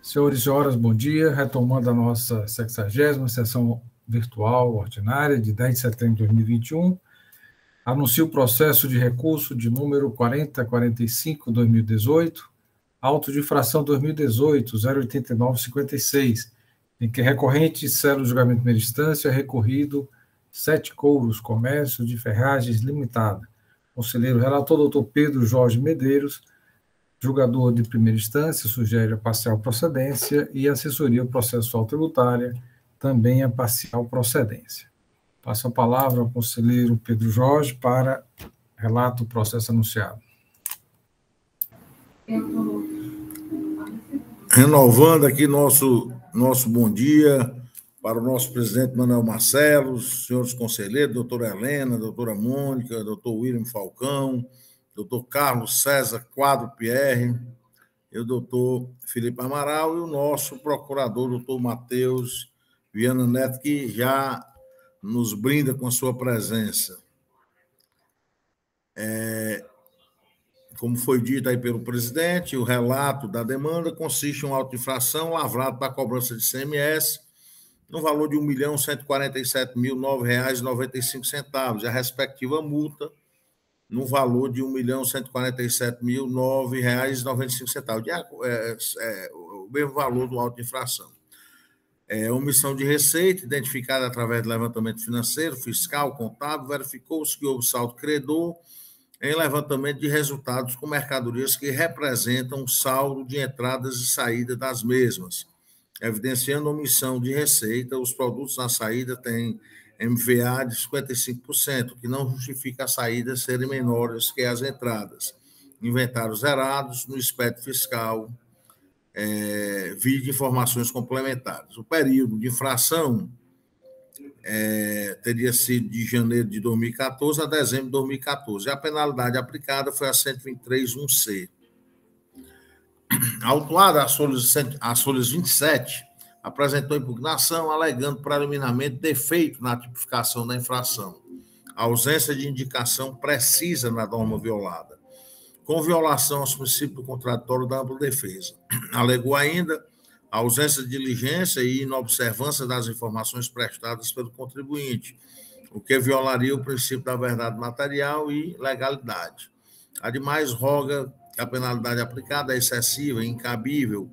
Senhores e senhoras, bom dia. Retomando a nossa 60ª sessão virtual ordinária de 10 de setembro de 2021, anuncio o processo de recurso de número 4045/2018, auto de infração 2018 08956, em que recorrente cela o julgamento de primeira instância, recorrido 7 Couros Comércio de Ferragens Limitada. Conselheiro relator, doutor Pedro Jorge Medeiros. Julgador de primeira instância sugere a parcial procedência e assessoria processual tributária também a parcial procedência. Passo a palavra ao conselheiro Pedro Jorge para relato do processo anunciado. Renovando aqui nosso bom dia para o nosso presidente Manuel Marcelo, senhores conselheiros, doutora Helena, doutora Mônica, doutor William Falcão, doutor Carlos César Quadro Pierre, e o doutor Felipe Amaral, e o nosso procurador, doutor Matheus Viana Neto, que já nos brinda com a sua presença. Como foi dito aí pelo presidente, o relato da demanda consiste em uma auto-infração lavrado para a cobrança de ICMS no valor de R$ 1.147.009,95, e a respectiva multa no valor de R$ 1.147.009,95, o mesmo valor do auto-infração. Omissão de receita, identificada através do levantamento financeiro, fiscal, contábil, verificou-se que houve saldo credor em levantamento de resultados com mercadorias que representam saldo de entradas e saída das mesmas, evidenciando omissão de receita. Os produtos na saída têm MVA de 55%, que não justifica as saídas serem menores que as entradas. Inventários zerados no expediente fiscal, vide informações complementares. O período de infração teria sido de janeiro de 2014 a dezembro de 2014. E a penalidade aplicada foi a 123.1c. A autuada, a Solis 27, apresentou impugnação alegando preliminarmente defeito na tipificação da infração, ausência de indicação precisa na norma violada, com violação aos princípios do contraditório da ampla defesa. Alegou ainda a ausência de diligência e inobservância das informações prestadas pelo contribuinte, o que violaria o princípio da verdade material e legalidade. Ademais, roga que a penalidade aplicada é excessiva e incabível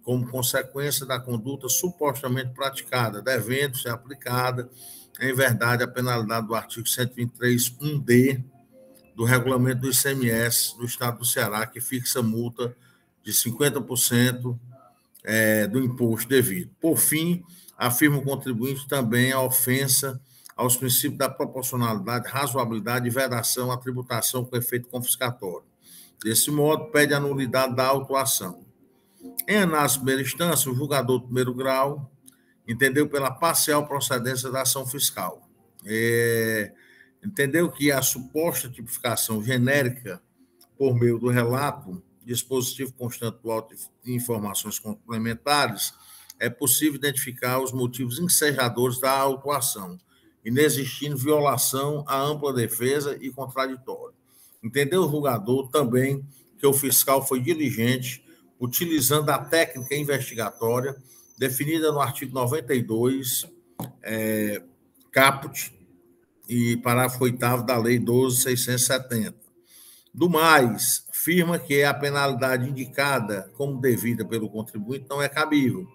como consequência da conduta supostamente praticada, devendo ser aplicada, em verdade, a penalidade do artigo 123.1d do regulamento do ICMS do Estado do Ceará, que fixa multa de 50% do imposto devido. Por fim, afirma o contribuinte também a ofensa aos princípios da proporcionalidade, razoabilidade e vedação à tributação com efeito confiscatório. Desse modo, pede a nulidade da autuação. Em análise de primeira instância, o julgador do primeiro grau entendeu pela parcial procedência da ação fiscal. Entendeu que a suposta tipificação genérica por meio do relato, dispositivo constante do auto e informações complementares, é possível identificar os motivos ensejadores da autuação, inexistindo violação à ampla defesa e contraditório. Entendeu o julgador também que o fiscal foi diligente, utilizando a técnica investigatória definida no artigo 92, caput, e parágrafo 8º da Lei 12.670. Do mais, afirma que a penalidade indicada como devida pelo contribuinte não é cabível,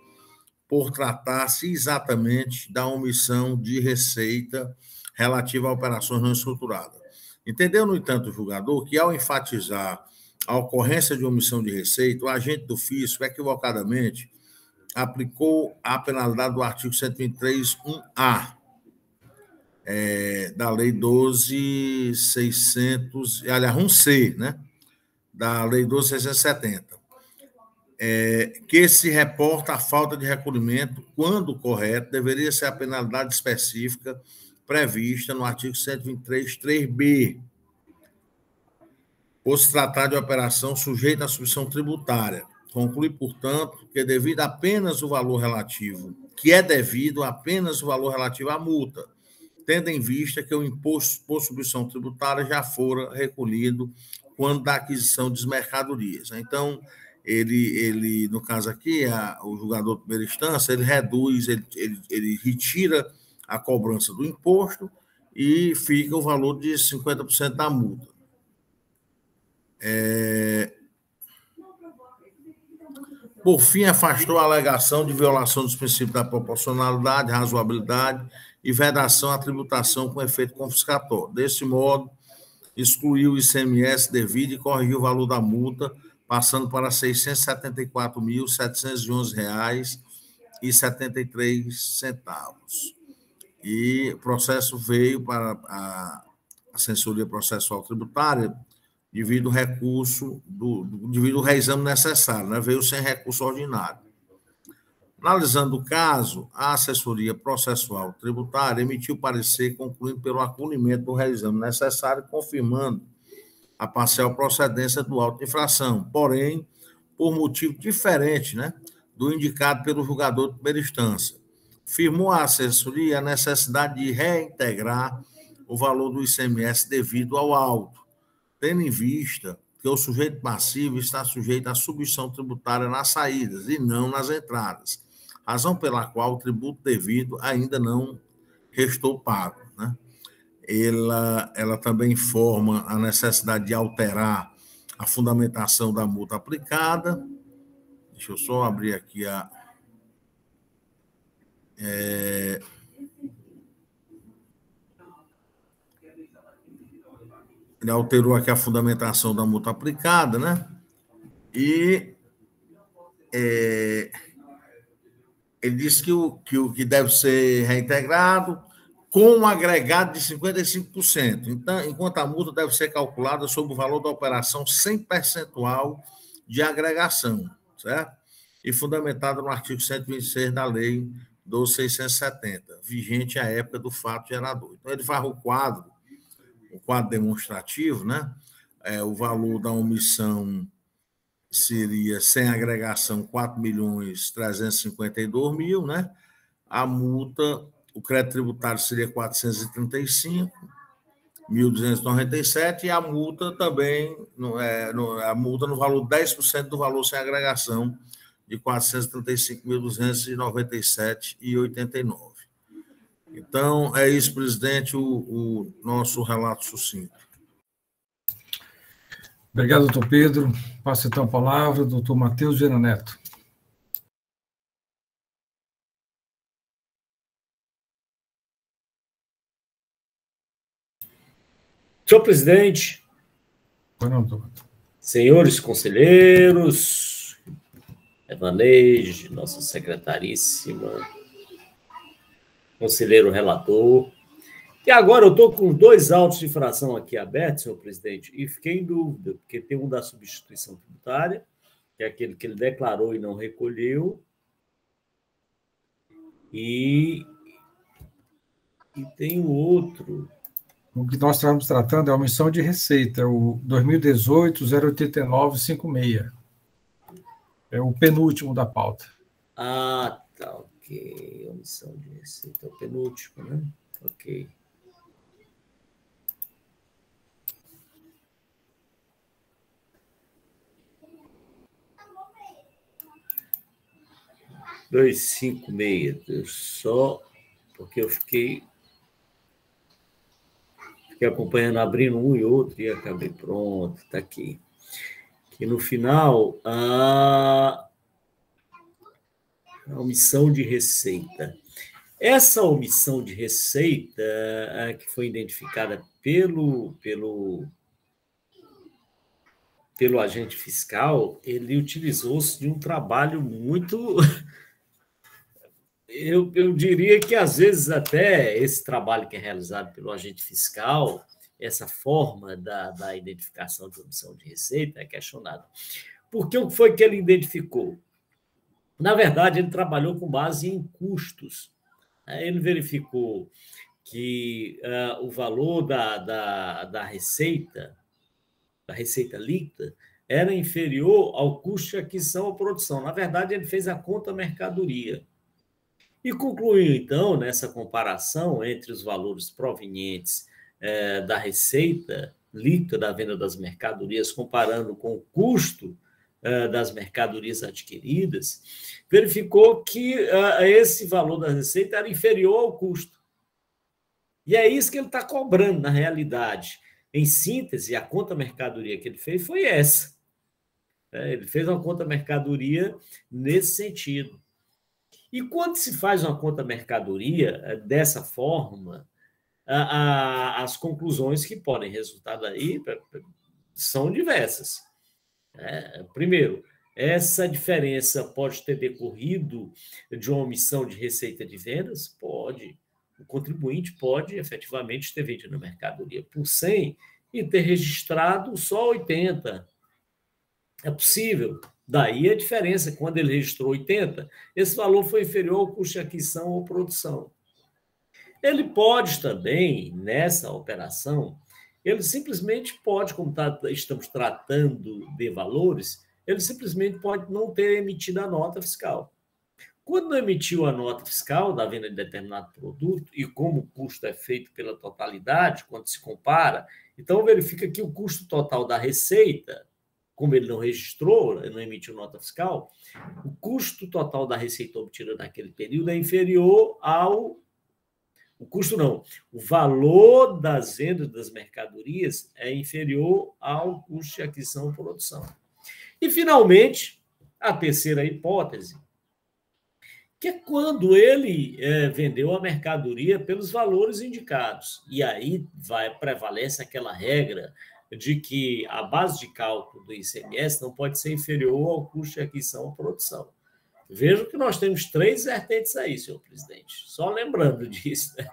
por tratar-se exatamente da omissão de receita relativa a operações não estruturadas. Entendeu, no entanto, o julgador que, ao enfatizar a ocorrência de omissão de receita, o agente do fisco equivocadamente aplicou a penalidade do artigo 123.1a da Lei 12.600, aliás, 1C, né? Da Lei 12.670, que se reporta a falta de recolhimento, quando correto, deveria ser a penalidade específica prevista no artigo 123.3b, por se tratar de operação sujeita à substituição tributária. Conclui, portanto, que devido apenas o valor relativo, que é devido apenas o valor relativo à multa, tendo em vista que o imposto por substituição tributária já fora recolhido quando da aquisição de mercadorias. Então, no caso aqui, o julgador de primeira instância, ele reduz, ele retira a cobrança do imposto e fica o valor de 50% da multa. Por fim, afastou a alegação de violação dos princípios da proporcionalidade, razoabilidade e vedação à tributação com efeito confiscatório. Desse modo, excluiu o ICMS devido e corrigiu o valor da multa, passando para R$ 674.711,73. E o processo veio para a Assessoria Processual Tributária devido ao recurso, devido ao reexame necessário, né? Veio sem recurso ordinário. Analisando o caso, a Assessoria Processual Tributária emitiu parecer concluindo pelo acolhimento do reexame necessário, confirmando a parcial procedência do auto de infração, porém, por motivo diferente, né, do indicado pelo julgador de primeira instância. Firmou a assessoria a necessidade de reintegrar o valor do ICMS devido ao auto, tendo em vista que o sujeito passivo está sujeito à substituição tributária nas saídas e não nas entradas, razão pela qual o tributo devido ainda não restou pago, né? Ela também informa a necessidade de alterar a fundamentação da multa aplicada. Deixa eu só abrir aqui ele alterou aqui a fundamentação da multa aplicada, né? E ele disse que o que deve ser reintegrado com um agregado de 55%. Então, enquanto a multa deve ser calculada sobre o valor da operação sem percentual de agregação, certo? E fundamentada no artigo 126 da Lei 12.670, vigente à época do fato gerador. Então, ele faz o quadro demonstrativo, né? O valor da omissão seria, sem agregação, 4.352.000, né? A multa, o crédito tributário seria 435.297 e a multa também, a multa no valor 10% do valor sem agregação de 435.297,89. Então, é isso, presidente, o nosso relato sucinto. Obrigado, doutor Pedro. Passo então a palavra ao doutor Matheus Viana Neto. Senhor presidente, senhores conselheiros, Evaneide, nossa secretaríssima, conselheiro relator. E agora eu estou com 2 autos de infração aqui abertos, senhor presidente, e fiquei em dúvida, porque tem um da substituição tributária, que é aquele que ele declarou e não recolheu, e tem o outro. O que nós estamos tratando é a omissão de receita, o 2018-08956. É o penúltimo da pauta. Ah, tá, ok. Omissão de receita é o penúltimo, né? Ok. Só porque eu fiquei acompanhando, abrindo um e outro, e acabei, pronto, está aqui. Que no final, a omissão de receita. Essa omissão de receita, que foi identificada pelo agente fiscal, ele utilizou-se de um trabalho muito... Eu diria que, às vezes, até esse trabalho que é realizado pelo agente fiscal, essa forma da identificação de omissão de receita é questionado. Porque o que foi que ele identificou? Na verdade, ele trabalhou com base em custos. Ele verificou que o valor da receita líquida, era inferior ao custo de aquisição ou produção. Na verdade, ele fez a conta mercadoria. E concluiu, então, nessa comparação entre os valores provenientes da receita líquida da venda das mercadorias, comparando com o custo das mercadorias adquiridas, verificou que esse valor da receita era inferior ao custo. E é isso que ele está cobrando, na realidade. Em síntese, a conta mercadoria que ele fez foi essa. Ele fez uma conta mercadoria nesse sentido. E quando se faz uma conta mercadoria dessa forma, as conclusões que podem resultar daí são diversas. Primeiro, essa diferença pode ter decorrido de uma omissão de receita de vendas? Pode. O contribuinte pode, efetivamente, ter vendido a mercadoria por 100 e ter registrado só 80. É possível. Daí a diferença, quando ele registrou 80, esse valor foi inferior ao custo de aquisição ou produção. Ele pode também, nessa operação, ele simplesmente pode, como estamos tratando de valores, ele simplesmente pode não ter emitido a nota fiscal. Quando não emitiu a nota fiscal da venda de determinado produto, e como o custo é feito pela totalidade, quando se compara, então verifica que o custo total da receita, como ele não registrou, não emitiu nota fiscal, o custo total da receita obtida naquele período é inferior ao... O custo não. O valor das vendas das mercadorias é inferior ao custo de aquisição e produção. E, finalmente, a terceira hipótese, que é quando ele vendeu a mercadoria pelos valores indicados. E aí prevalece aquela regra de que a base de cálculo do ICMS não pode ser inferior ao custo de aquisição ou produção. Veja que nós temos 3 vertentes aí, senhor presidente. Só lembrando disso, né?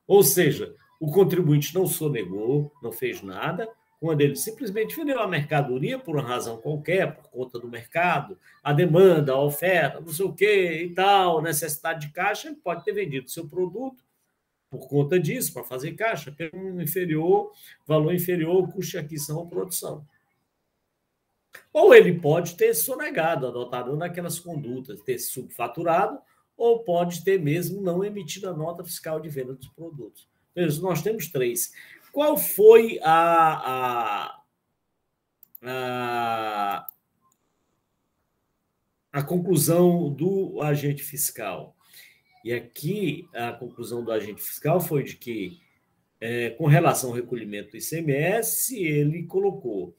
Ou seja, o contribuinte não sonegou, não fez nada, quando ele simplesmente vendeu a mercadoria por uma razão qualquer, por conta do mercado, a demanda, a oferta, não sei o quê e tal, necessidade de caixa, ele pode ter vendido seu produto por conta disso, para fazer caixa, pelo valor inferior ao custo de aquisição ou produção. Ou ele pode ter sonegado, adotado naquelas condutas, ter subfaturado, ou pode ter mesmo não emitido a nota fiscal de venda dos produtos. Veja, nós temos 3. Qual foi a conclusão do agente fiscal? E aqui a conclusão do agente fiscal foi de que, com relação ao recolhimento do ICMS, ele colocou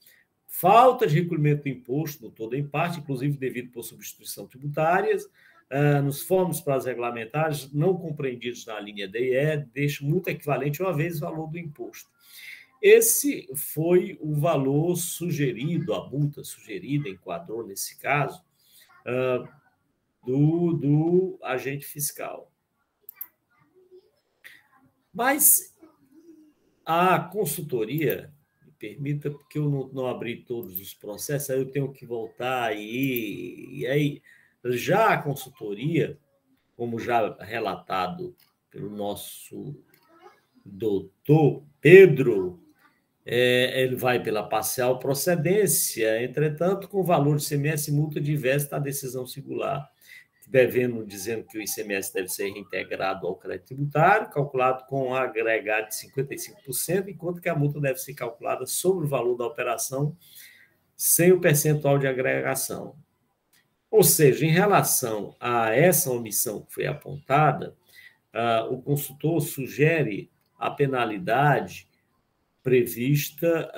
falta de recolhimento do imposto, no todo ou em parte, inclusive devido por substituição tributárias, nos fomos para as regulamentares não compreendidos na linha D e E, deixa muito equivalente uma vez o valor do imposto. Esse foi o valor sugerido, a multa sugerida, enquadrou nesse caso, do agente fiscal. Mas a consultoria, me permita, porque eu não abri todos os processos, aí eu tenho que voltar e aí já a consultoria, como já relatado pelo nosso doutor Pedro, ele vai pela parcial procedência, entretanto, com valor de ICMS e multa diversa da decisão singular, dizendo que o ICMS deve ser reintegrado ao crédito tributário, calculado com um agregado de 55%, enquanto que a multa deve ser calculada sobre o valor da operação, sem o percentual de agregação. Ou seja, em relação a essa omissão que foi apontada, o consultor sugere a penalidade prevista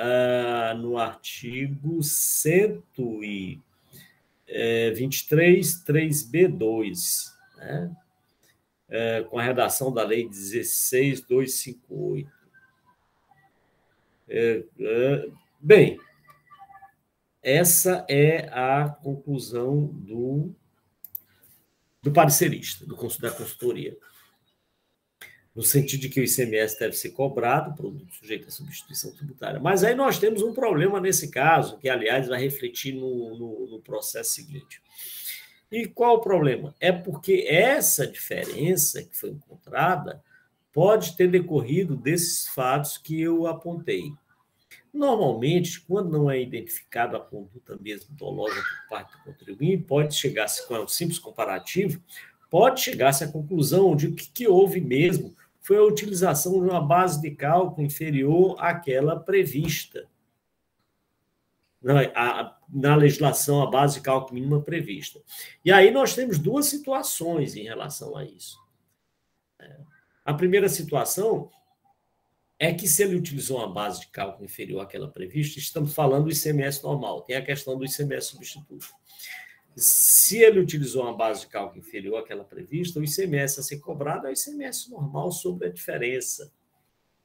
no artigo 123, 3B2, né? Com a redação da Lei 16.258. Bem, essa é a conclusão do parecerista, da consultoria, no sentido de que o ICMS deve ser cobrado, produto sujeito à substituição tributária. Mas aí nós temos um problema nesse caso, que, aliás, vai refletir no processo seguinte. E qual o problema? É porque essa diferença que foi encontrada pode ter decorrido desses fatos que eu apontei. Normalmente, quando não é identificada a conduta mesmo dolosa por parte do contribuinte, pode chegar-se, com um simples comparativo, pode chegar-se à conclusão de que o que houve mesmo foi a utilização de uma base de cálculo inferior àquela prevista. na legislação, a base de cálculo mínima prevista. E aí nós temos duas situações em relação a isso. A primeira situação é que, se ele utilizou uma base de cálculo inferior àquela prevista, estamos falando do ICMS normal, tem a questão do ICMS substituto. Se ele utilizou uma base de cálculo inferior àquela prevista, o ICMS a ser cobrado é o ICMS normal sobre a diferença.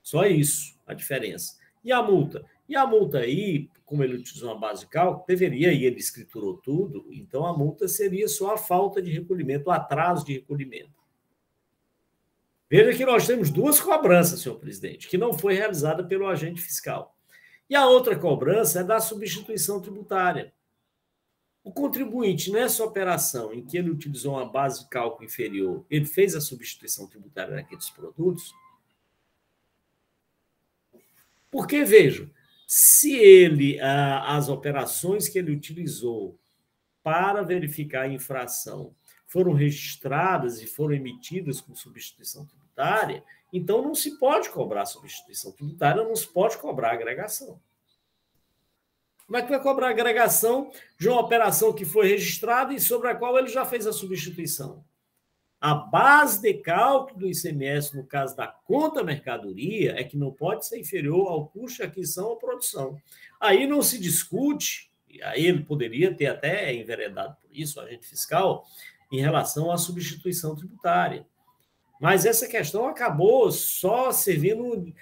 Só isso, a diferença. E a multa? E a multa aí, como ele utilizou uma base de cálculo, deveria, e ele escriturou tudo, então a multa seria só a falta de recolhimento, o atraso de recolhimento. Veja que nós temos duas cobranças, senhor presidente, que não foi realizada pelo agente fiscal. E a outra cobrança é da substituição tributária. O contribuinte, nessa operação em que ele utilizou uma base de cálculo inferior, ele fez a substituição tributária daqueles produtos? Porque, vejam, se ele, as operações que ele utilizou para verificar a infração foram registradas e foram emitidas com substituição tributária, então não se pode cobrar substituição tributária, não se pode cobrar agregação. Como é que vai cobrar agregação de uma operação que foi registrada e sobre a qual ele já fez a substituição? A base de cálculo do ICMS, no caso da conta mercadoria, é que não pode ser inferior ao custo de aquisição ou produção. Aí não se discute, aí ele poderia ter até enveredado por isso, o agente fiscal, em relação à substituição tributária. Mas essa questão acabou só servindo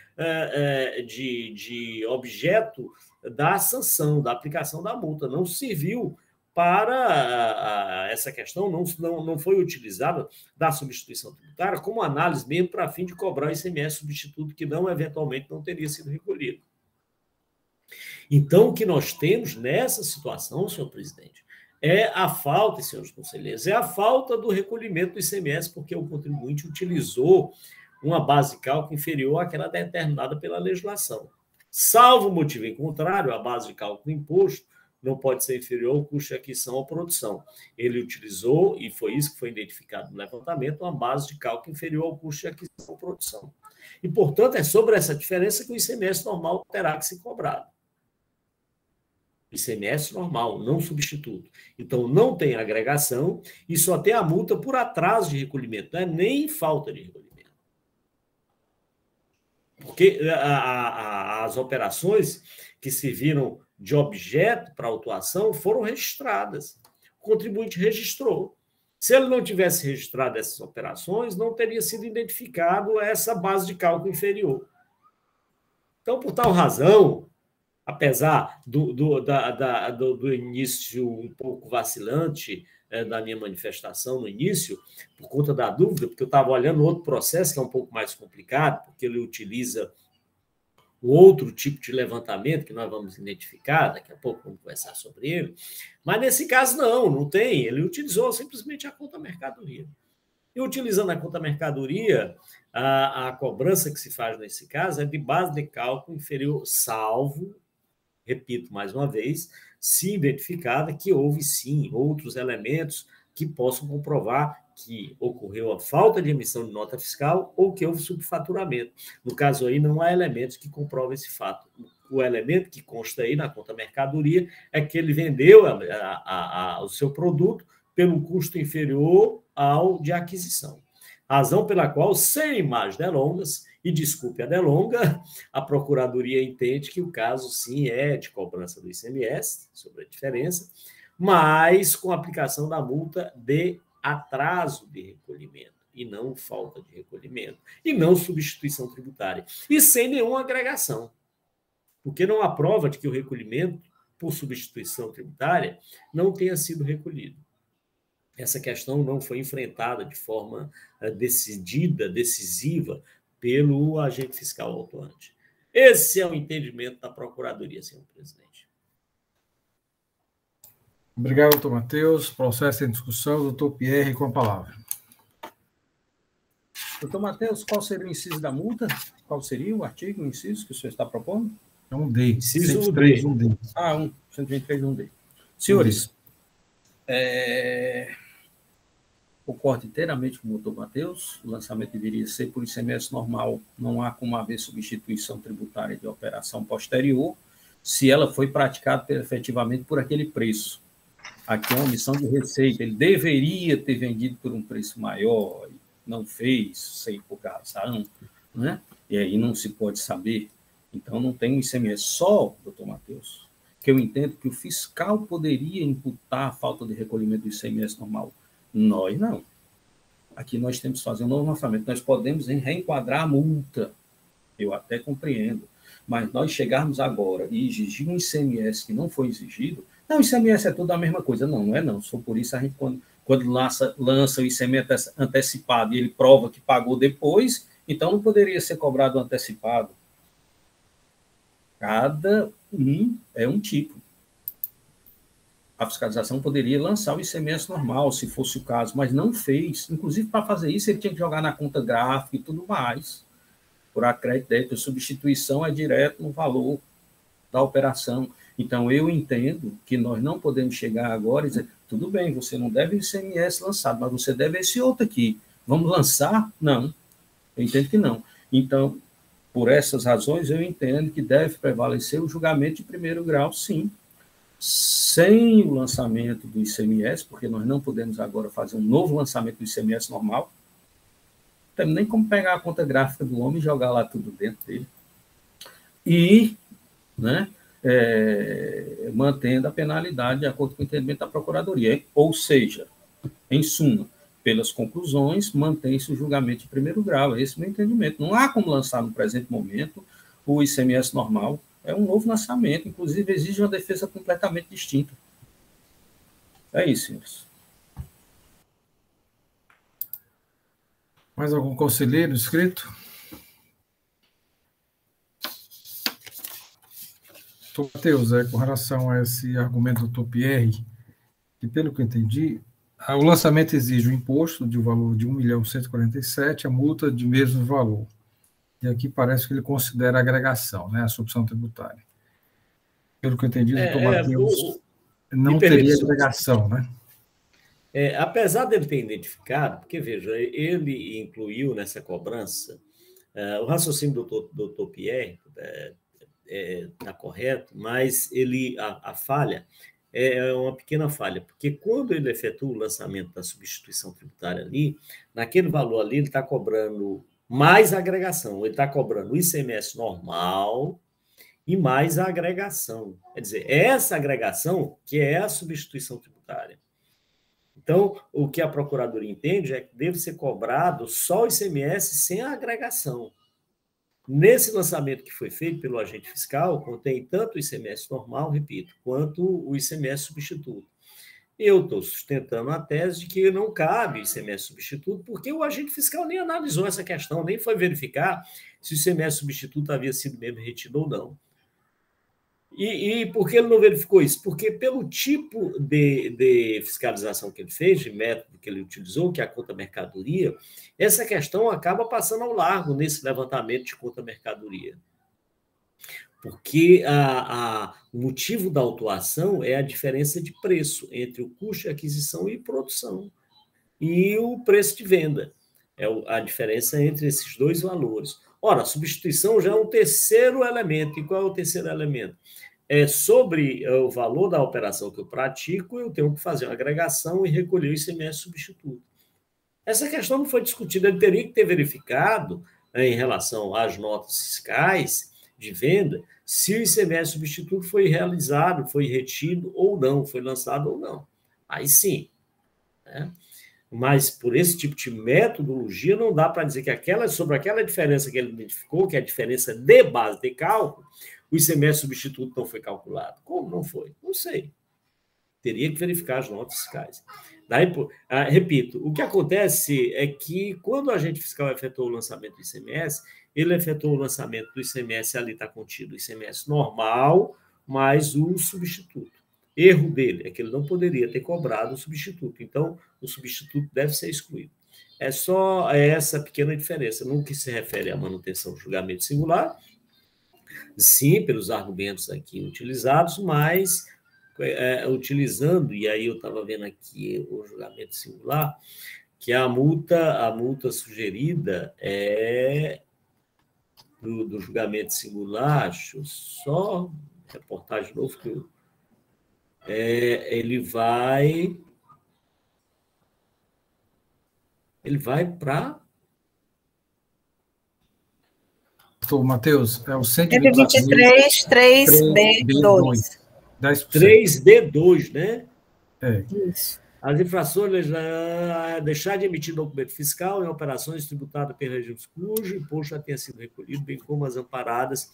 de objeto da sanção, da aplicação da multa. Não serviu para essa questão, não foi utilizada da substituição tributária como análise mesmo para fim de cobrar o ICMS substituto que eventualmente não teria sido recolhido. Então, o que nós temos nessa situação, senhor presidente, é a falta, senhores conselheiros, é a falta do recolhimento do ICMS, porque o contribuinte utilizou uma base de cálculo inferior àquela determinada pela legislação. Salvo motivo em contrário, a base de cálculo do imposto não pode ser inferior ao custo de aquisição ou produção. Ele utilizou, e foi isso que foi identificado no levantamento, uma base de cálculo inferior ao custo de aquisição ou produção. E, portanto, é sobre essa diferença que o ICMS normal terá que ser cobrado. ICMS normal, não substituto. Então, não tem agregação e só tem a multa por atraso de recolhimento, não é nem falta de recolhimento. Porque as operações que serviram de objeto para autuação foram registradas. O contribuinte registrou. Se ele não tivesse registrado essas operações, não teria sido identificado essa base de cálculo inferior. Então, por tal razão, apesar do início um pouco vacilante da minha manifestação no início, por conta da dúvida, porque eu estava olhando outro processo que é um pouco mais complicado, porque ele utiliza o outro tipo de levantamento que nós vamos identificar, daqui a pouco vamos conversar sobre ele, mas nesse caso não tem, ele utilizou simplesmente a conta mercadoria. E utilizando a conta mercadoria, a cobrança que se faz nesse caso é de base de cálculo inferior, salvo, repito mais uma vez, se identificada que houve, sim, outros elementos que possam comprovar que ocorreu a falta de emissão de nota fiscal ou que houve subfaturamento. No caso aí, não há elementos que comprovam esse fato. O elemento que consta aí na conta mercadoria é que ele vendeu o seu produto pelo custo inferior ao de aquisição. Razão pela qual, sem mais delongas, e desculpe a delonga, a Procuradoria entende que o caso, sim, é de cobrança do ICMS, sobre a diferença, mas com aplicação da multa de atraso de recolhimento, e não falta de recolhimento, e não substituição tributária, e sem nenhuma agregação, porque não há prova de que o recolhimento por substituição tributária não tenha sido recolhido. Essa questão não foi enfrentada de forma decidida, decisiva, pelo agente fiscal autuante. Esse é o entendimento da Procuradoria, senhor presidente. Obrigado, doutor Matheus. Processo em discussão, doutor Pierre, com a palavra. Doutor Matheus, qual seria o inciso da multa? Qual seria o artigo, o inciso que o senhor está propondo? É um D. Inciso 123, 1D. 123, 1D. Senhores, concordo inteiramente com o doutor Matheus, o lançamento deveria ser por ICMS normal, não há como haver substituição tributária de operação posterior, se ela foi praticada efetivamente por aquele preço. Aqui é uma omissão de receita, ele deveria ter vendido por um preço maior, não fez, sei por razão, né? E aí não se pode saber. Então, não tem um ICMS só, doutor Matheus, que eu entendo que o fiscal poderia imputar a falta de recolhimento do ICMS normal. Nós não. Aqui nós temos que fazer um novo lançamento. Nós podemos reenquadrar a multa, eu até compreendo, mas nós chegarmos agora e exigir um ICMS que não foi exigido, não, o ICMS é tudo a mesma coisa. Não, não é não. Só por isso a gente, quando lança o ICMS antecipado e ele prova que pagou depois, então não poderia ser cobrado antecipado. Cada um é um tipo. A fiscalização poderia lançar o ICMS normal, se fosse o caso, mas não fez. Inclusive, para fazer isso, ele tinha que jogar na conta gráfica e tudo mais. Por acréscimo, débito, substituição é direto no valor da operação. Então, eu entendo que nós não podemos chegar agora e dizer, tudo bem, você não deve o ICMS lançado, mas você deve esse outro aqui. Vamos lançar? Não. Eu entendo que não. Então, por essas razões, eu entendo que deve prevalecer o julgamento de primeiro grau, sim, sem o lançamento do ICMS, porque nós não podemos agora fazer um novo lançamento do ICMS normal. Não temos nem como pegar a conta gráfica do homem e jogar lá tudo dentro dele. E, né, mantendo a penalidade de acordo com o entendimento da Procuradoria. Ou seja, em suma, pelas conclusões, mantém-se o julgamento de primeiro grau. Esse é o meu entendimento. Não há como lançar no presente momento o ICMS normal. É um novo lançamento, inclusive exige uma defesa completamente distinta. É isso, senhores. Mais algum conselheiro inscrito? Matheus, com relação a esse argumento do Pierre, que pelo que eu entendi, o lançamento exige o imposto de valor de R$ 1.147.000, a multa de mesmo valor. E aqui parece que ele considera a agregação, né, a substituição tributária. Pelo que eu entendi, o doutor Matheus não teria agregação, né? Apesar dele ter identificado, porque, veja, ele incluiu nessa cobrança, o raciocínio do doutor Pierre está correto, mas a falha é uma pequena falha, porque quando ele efetua o lançamento da substituição tributária ali, naquele valor ali, ele está cobrando mais a agregação, ele está cobrando o ICMS normal e mais a agregação. Quer dizer, é essa agregação que é a substituição tributária. Então, o que a Procuradoria entende é que deve ser cobrado só o ICMS sem a agregação. Nesse lançamento que foi feito pelo agente fiscal, contém tanto o ICMS normal, repito, quanto o ICMS substituto. Eu estou sustentando a tese de que não cabe ICMS substituto, porque o agente fiscal nem analisou essa questão, nem foi verificar se o ICMS substituto havia sido mesmo retido ou não. E por que ele não verificou isso? Porque pelo tipo de fiscalização que ele fez, de método que ele utilizou, que é a conta mercadoria, essa questão acaba passando ao largo nesse levantamento de conta mercadoria. Porque o motivo da autuação é a diferença de preço entre o custo de aquisição e produção e o preço de venda. É a diferença entre esses dois valores. Ora, a substituição já é um terceiro elemento. E qual é o terceiro elemento? Sobre o valor da operação que eu pratico, eu tenho que fazer uma agregação e recolher o ICMS substituto. Essa questão não foi discutida. Ele teria que ter verificado, em relação às notas fiscais de venda, se o ICMS substituto foi realizado, foi retido ou não, foi lançado ou não. Aí sim, né? Mas por esse tipo de metodologia não dá para dizer que sobre aquela diferença que ele identificou, que é a diferença de base de cálculo, o ICMS substituto não foi calculado. Como não foi? Não sei. Teria que verificar as notas fiscais. Daí, repito, o que acontece é que quando o agente fiscal efetuou o lançamento do ICMS, ele efetuou o lançamento do ICMS, ali está contido o ICMS normal, mais o substituto. Erro dele é que ele não poderia ter cobrado o substituto. Então, o substituto deve ser excluído. É só essa pequena diferença. No que se refere à manutenção do julgamento singular, sim, pelos argumentos aqui utilizados, mas utilizando, e aí eu estava vendo aqui o julgamento singular, que a multa sugerida é do julgamento singular, deixa eu só reportar de novo, que ele vai para... Matheus, é o 123, 3B2. 3B2, né? Isso. As infrações deixar de emitir documento fiscal em operações tributadas pelos regimes cujo imposto já tenha sido recolhido, bem como as amparadas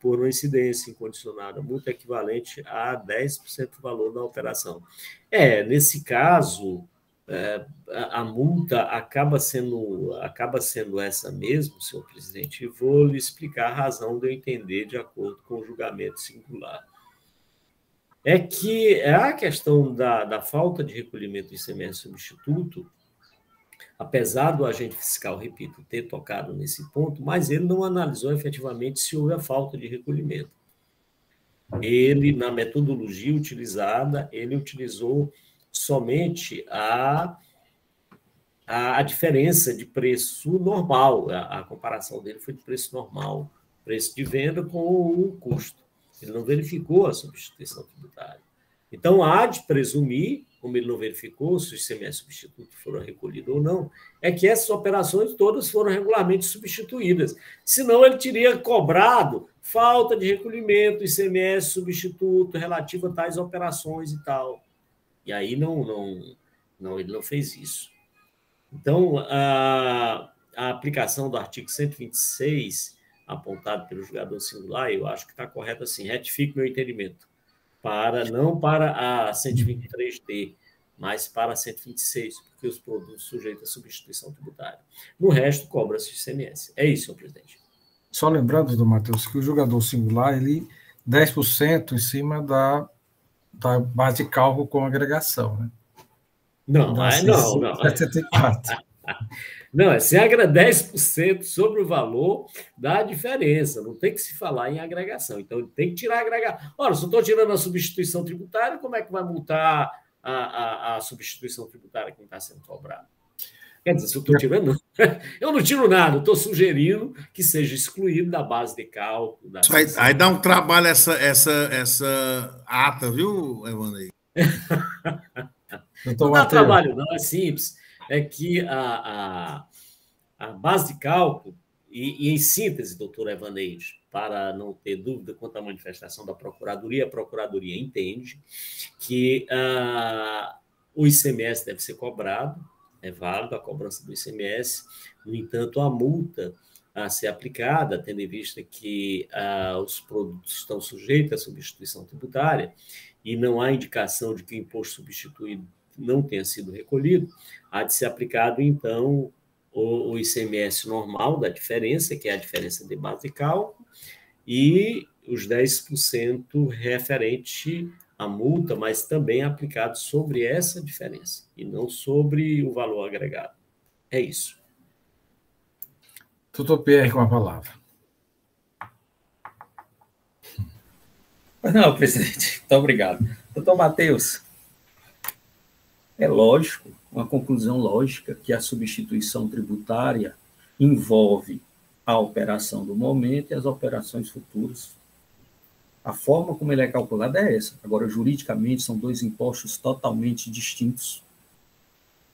por uma incidência incondicionada, multa equivalente a 10% do valor da operação. Nesse caso, a multa acaba sendo essa mesmo, senhor presidente, e vou lhe explicar a razão de eu entender de acordo com o julgamento singular. É que a questão da falta de recolhimento do ICMS substituto, apesar do agente fiscal, repito, ter tocado nesse ponto, mas ele não analisou efetivamente se houve a falta de recolhimento. Ele, na metodologia utilizada, ele utilizou somente a diferença de preço normal, a comparação dele foi de preço normal, preço de venda com o custo. Ele não verificou a substituição tributária. Então, há de presumir, como ele não verificou se o ICMS substituto foram recolhido ou não, é que essas operações todas foram regularmente substituídas. Senão, ele teria cobrado falta de recolhimento, ICMS substituto relativo a tais operações e tal. E aí ele não fez isso. Então, a aplicação do artigo 126, apontado pelo julgador singular, eu acho que está correto assim, retifique meu entendimento, não para a 123D, mas para a 126, porque os produtos sujeitos à substituição tributária. No resto, cobra-se o ICMS. É isso, senhor presidente. Só lembrando, do Matheus, que o julgador singular, ele 10% em cima da base de cálculo com agregação, né? Não. 74. Não, é sem agregar 10% sobre o valor da diferença. Não tem que se falar em agregação. Então, ele tem que tirar a agregação. Ora, se eu estou tirando a substituição tributária, como é que vai multar a substituição tributária que não está sendo cobrada? Quer dizer, se eu estou tirando, eu não tiro nada, estou sugerindo que seja excluído da base de cálculo. Aí dá um trabalho essa ata, viu, Evandro? Não dá trabalho, não, é simples. É que a base de cálculo, e em síntese, doutor Evaneide, para não ter dúvida quanto à manifestação da Procuradoria, a Procuradoria entende que o ICMS deve ser cobrado, é válido a cobrança do ICMS, no entanto, a multa a ser aplicada, tendo em vista que os produtos estão sujeitos à substituição tributária e não há indicação de que o imposto substituído não tenha sido recolhido, há de ser aplicado, então, o ICMS normal da diferença, que é a diferença de base de cálculo, e os 10% referente à multa, mas também aplicado sobre essa diferença, e não sobre o valor agregado. É isso. Doutor Pierre, com a palavra. Não, presidente, muito obrigado. Doutor Matheus, é lógico, uma conclusão lógica, que a substituição tributária envolve a operação do momento e as operações futuras. A forma como ele é calculado é essa. Agora, juridicamente, são dois impostos totalmente distintos.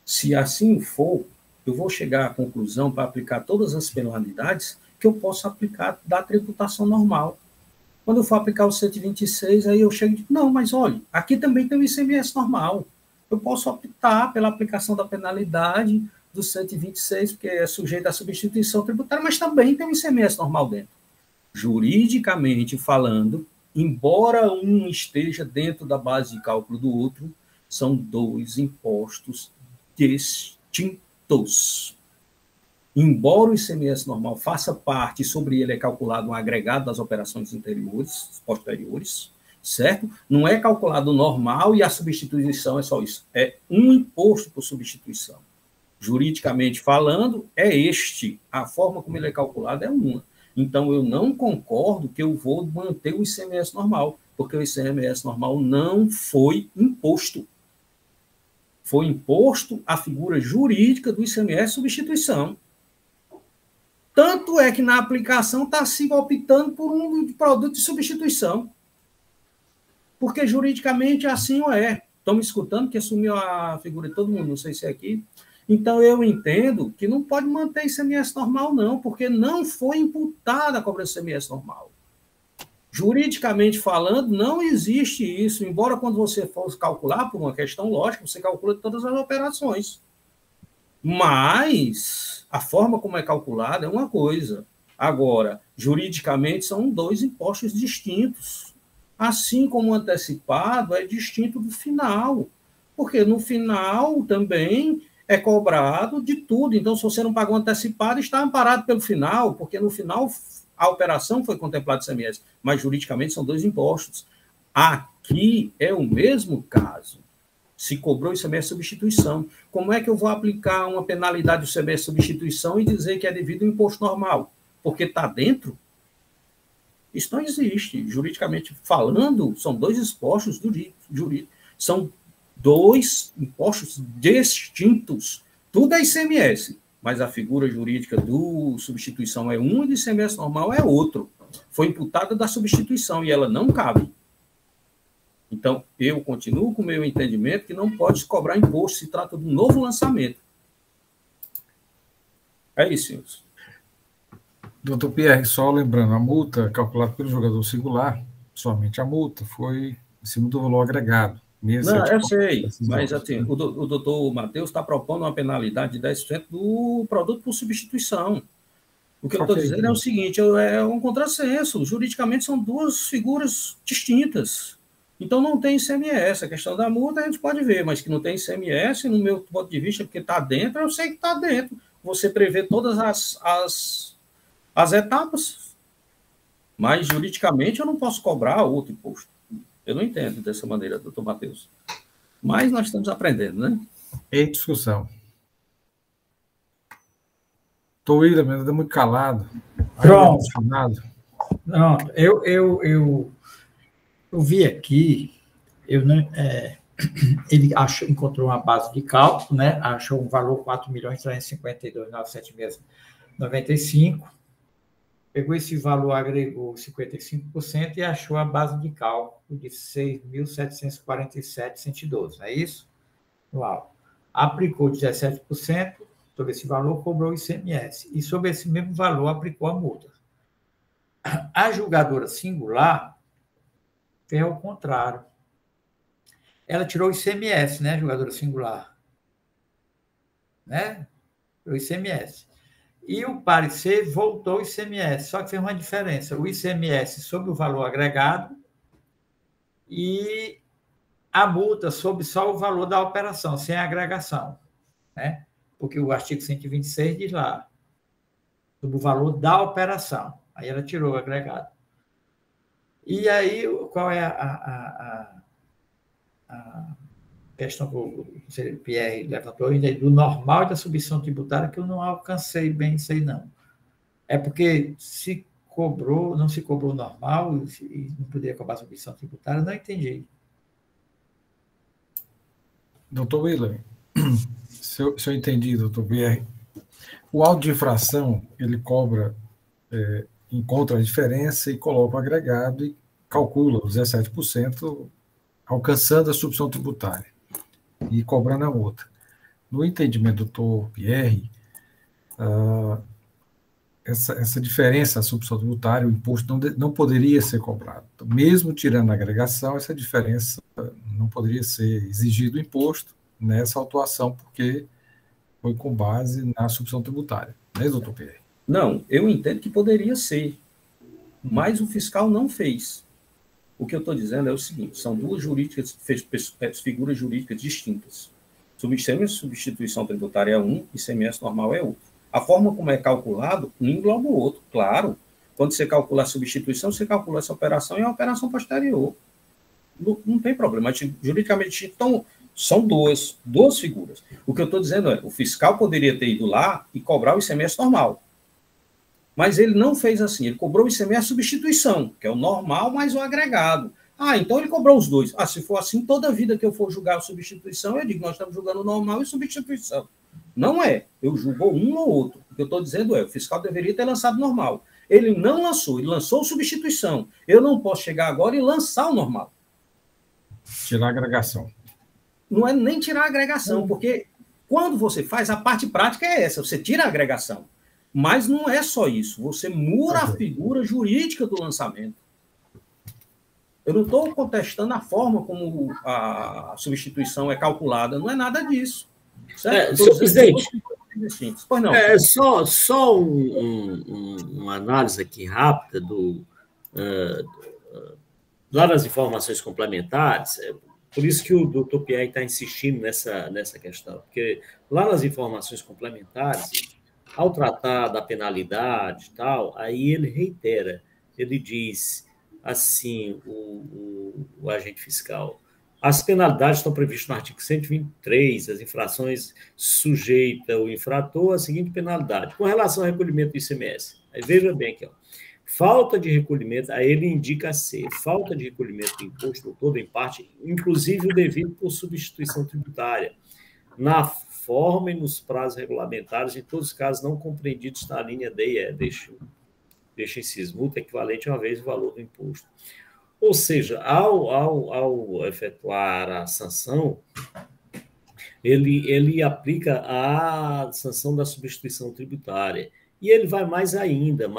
Se assim for, eu vou chegar à conclusão, para aplicar todas as penalidades, que eu posso aplicar da tributação normal. Quando eu for aplicar o 126, aí eu chego e digo, não, mas olha, aqui também tem o ICMS normal. Eu posso optar pela aplicação da penalidade do 126, porque é sujeito à substituição tributária, mas também tem o ICMS normal dentro. Juridicamente falando, embora um esteja dentro da base de cálculo do outro, são dois impostos distintos. Embora o ICMS normal faça parte, e sobre ele é calculado um agregado das operações posteriores, certo? Não é calculado o normal e a substituição é só isso. É um imposto por substituição. Juridicamente falando, é este. A forma como ele é calculado é uma. Então, eu não concordo que eu vou manter o ICMS normal, porque o ICMS normal não foi imposto. Foi imposto a figura jurídica do ICMS substituição. Tanto é que na aplicação está se optando por um produto de substituição. porque juridicamente assim é. Estão me escutando, que assumiu a figura de todo mundo, não sei se é aqui. Então, eu entendo que não pode manter ICMS normal, não, porque não foi imputada a cobrança de ICMS normal. Juridicamente falando, não existe isso, embora quando você for calcular por uma questão lógica, você calcula todas as operações. Mas a forma como é calculada é uma coisa. Agora, juridicamente, são dois impostos distintos. Assim como o antecipado é distinto do final, porque no final também é cobrado de tudo. Então, se você não pagou antecipado, está amparado pelo final, porque no final a operação foi contemplada de ICMS, mas juridicamente são dois impostos. Aqui é o mesmo caso. Se cobrou ICMS substituição, como é que eu vou aplicar uma penalidade do ICMS substituição e dizer que é devido ao imposto normal? Porque está dentro? Isso não existe. Juridicamente falando, são dois impostos jurídicos. São dois impostos distintos. Tudo é ICMS, mas a figura jurídica do substituição é um e do ICMS normal é outro. Foi imputada da substituição e ela não cabe. Então, eu continuo com o meu entendimento que não pode se cobrar imposto, se trata de um novo lançamento. É isso, senhores. Doutor Pierre, só lembrando, a multa calculada pelo jogador singular, somente a multa, foi em cima do valor agregado. Não, eu sei, mas assim, o doutor Matheus está propondo uma penalidade de 10% do produto por substituição. O que eu estou dizendo é o seguinte, é um contrassenso. Juridicamente são duas figuras distintas. Então não tem ICMS. A questão da multa a gente pode ver, mas que não tem ICMS, no meu ponto de vista, porque está dentro, eu sei que está dentro. Você prevê todas as etapas, mas juridicamente eu não posso cobrar outro imposto. Eu não entendo dessa maneira, doutor Matheus. Mas nós estamos aprendendo, né? Em discussão. Doutor William, ainda muito calado. Pronto. Não, eu vi aqui, ele encontrou uma base de cálculo, né? Achou um valor 4.352.976,95. Pegou esse valor, agregou 55% e achou a base de cálculo de 6.747,112, não é isso? Uau. Aplicou 17% sobre esse valor, cobrou o ICMS. E sobre esse mesmo valor, aplicou a multa. A julgadora singular fez ao contrário. Ela tirou o ICMS, né, julgadora singular? Né? O ICMS. E o parecer voltou o ICMS, só que fez uma diferença. O ICMS sobre o valor agregado e a multa sobre só o valor da operação, sem agregação, né? Porque o artigo 126 diz lá, sobre o valor da operação. Aí ela tirou o agregado. E aí, qual é a questão que o Pierre levantou ainda do normal e da substituição tributária, que eu não alcancei bem isso aí, não. É porque se cobrou, não se cobrou normal e não poderia cobrar substituição tributária, não entendi. Doutor William, se eu entendi, doutor Pierre, o auto de infração, ele cobra, encontra a diferença e coloca o agregado e calcula os 17%, alcançando a substituição tributária e cobrando a multa. No entendimento do doutor Pierre, essa diferença, a substituição tributária, o imposto não poderia ser cobrado. Então, mesmo tirando a agregação, essa diferença não poderia ser exigido o imposto nessa autuação, porque foi com base na substituição tributária. Não é, doutor Pierre? Não, eu entendo que poderia ser, mas o fiscal não fez. O que eu estou dizendo é o seguinte, são duas figuras jurídicas distintas. Substituição tributária é um, ICMS normal é outro. A forma como é calculado, um engloba o outro, claro. Quando você calcula a substituição, você calcula essa operação e a operação posterior. Não tem problema. Juridicamente, então, são duas figuras. O que eu estou dizendo é, o fiscal poderia ter ido lá e cobrar o ICMS normal. Mas ele não fez assim, ele cobrou o ICMS substituição, que é o normal mais o agregado. Então ele cobrou os dois. Se for assim, toda vida que eu for julgar a substituição, eu digo, nós estamos julgando o normal e substituição. Não é, eu julgo um ou outro. O que eu estou dizendo é, o fiscal deveria ter lançado normal. Ele não lançou, ele lançou substituição. Eu não posso chegar agora e lançar o normal. Tirar a agregação. Não é nem tirar a agregação, porque quando você faz, a parte prática é essa, você tira a agregação. Mas não é só isso, você muda a figura jurídica do lançamento. Eu não estou contestando a forma como a substituição é calculada, não é nada disso. Certo? Senhor presidente, pois não. Só uma análise aqui rápida lá nas informações complementares, por isso que o doutor Pierre está insistindo nessa questão, porque lá nas informações complementares, ao tratar da penalidade e tal, aí ele reitera, ele diz assim, o agente fiscal, as penalidades estão previstas no artigo 123, as infrações sujeitam o infrator à seguinte penalidade, com relação ao recolhimento do ICMS. Aí veja bem aqui, ó, falta de recolhimento, aí ele indica ser falta de recolhimento do imposto, todo em parte, inclusive o devido por substituição tributária, na forma e nos prazos regulamentares, em todos os casos não compreendidos na linha D e E, deixa inciso, multa equivalente a uma vez o valor do imposto. Ou seja, ao efetuar a sanção, ele aplica a sanção da substituição tributária. E ele vai mais ainda,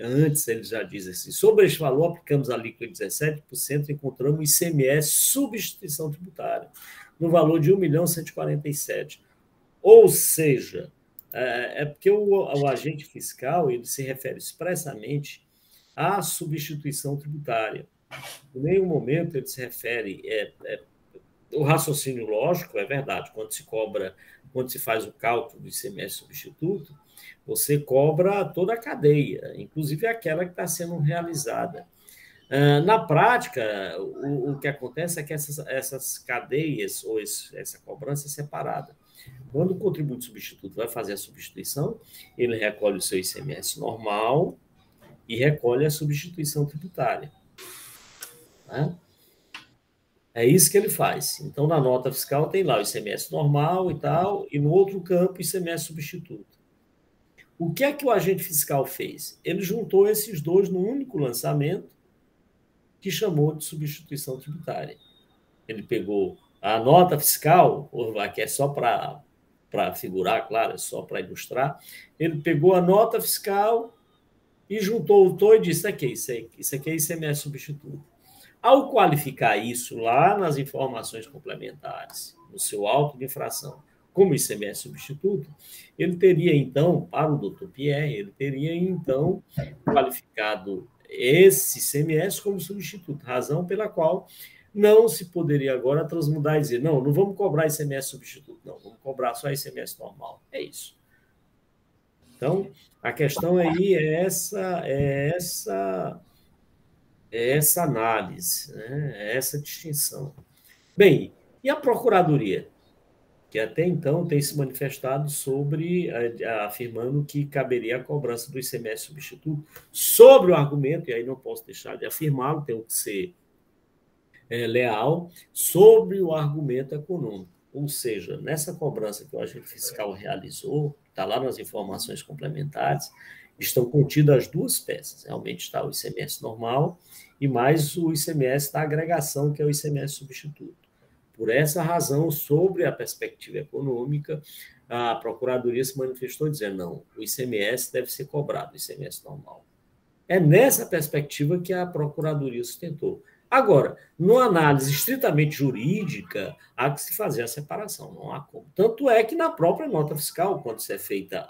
antes ele já diz assim, sobre este valor aplicamos a alíquota de 17% e encontramos o ICMS substituição tributária, no valor de 1.147.000. Ou seja, é porque o agente fiscal ele se refere expressamente à substituição tributária. Em nenhum momento ele se refere... o raciocínio lógico é verdade. Quando se faz o cálculo do ICMS substituto, você cobra toda a cadeia, inclusive aquela que está sendo realizada. Na prática, o que acontece é que essas cadeias, ou essa cobrança é separada. Quando o contribuinte substituto vai fazer a substituição, ele recolhe o seu ICMS normal e recolhe a substituição tributária. Tá? É isso que ele faz. Então, na nota fiscal tem lá o ICMS normal e tal, e no outro campo o ICMS substituto. O que é que o agente fiscal fez? Ele juntou esses dois num único lançamento que chamou de substituição tributária. Ele pegou a nota fiscal, que é só para figurar, claro, é só para ilustrar, ele pegou a nota fiscal e juntou o TOI e disse, isso aqui é ICMS substituto. Ao qualificar isso lá nas informações complementares, no seu auto de infração, como ICMS substituto, ele teria, então, para o doutor Pierre, ele teria, então, qualificado esse ICMS como substituto, razão pela qual não se poderia agora transmudar e dizer, não vamos cobrar ICMS substituto, não, vamos cobrar só ICMS normal. É isso. Então, a questão aí é essa análise, né? É essa distinção. Bem, e a Procuradoria? Que até então tem se manifestado afirmando que caberia a cobrança do ICMS substituto, sobre o argumento, e aí não posso deixar de afirmá-lo, tenho que ser leal, sobre o argumento econômico. Ou seja, nessa cobrança que o agente fiscal realizou, está lá nas informações complementares, estão contidas as duas peças. Realmente está o ICMS normal e mais o ICMS da agregação, que é o ICMS substituto. Por essa razão, sobre a perspectiva econômica, a Procuradoria se manifestou dizendo, não, o ICMS deve ser cobrado, o ICMS normal. É nessa perspectiva que a Procuradoria sustentou. Agora, numa análise estritamente jurídica, há que se fazer a separação, não há como. Tanto é que na própria nota fiscal, quando se é feita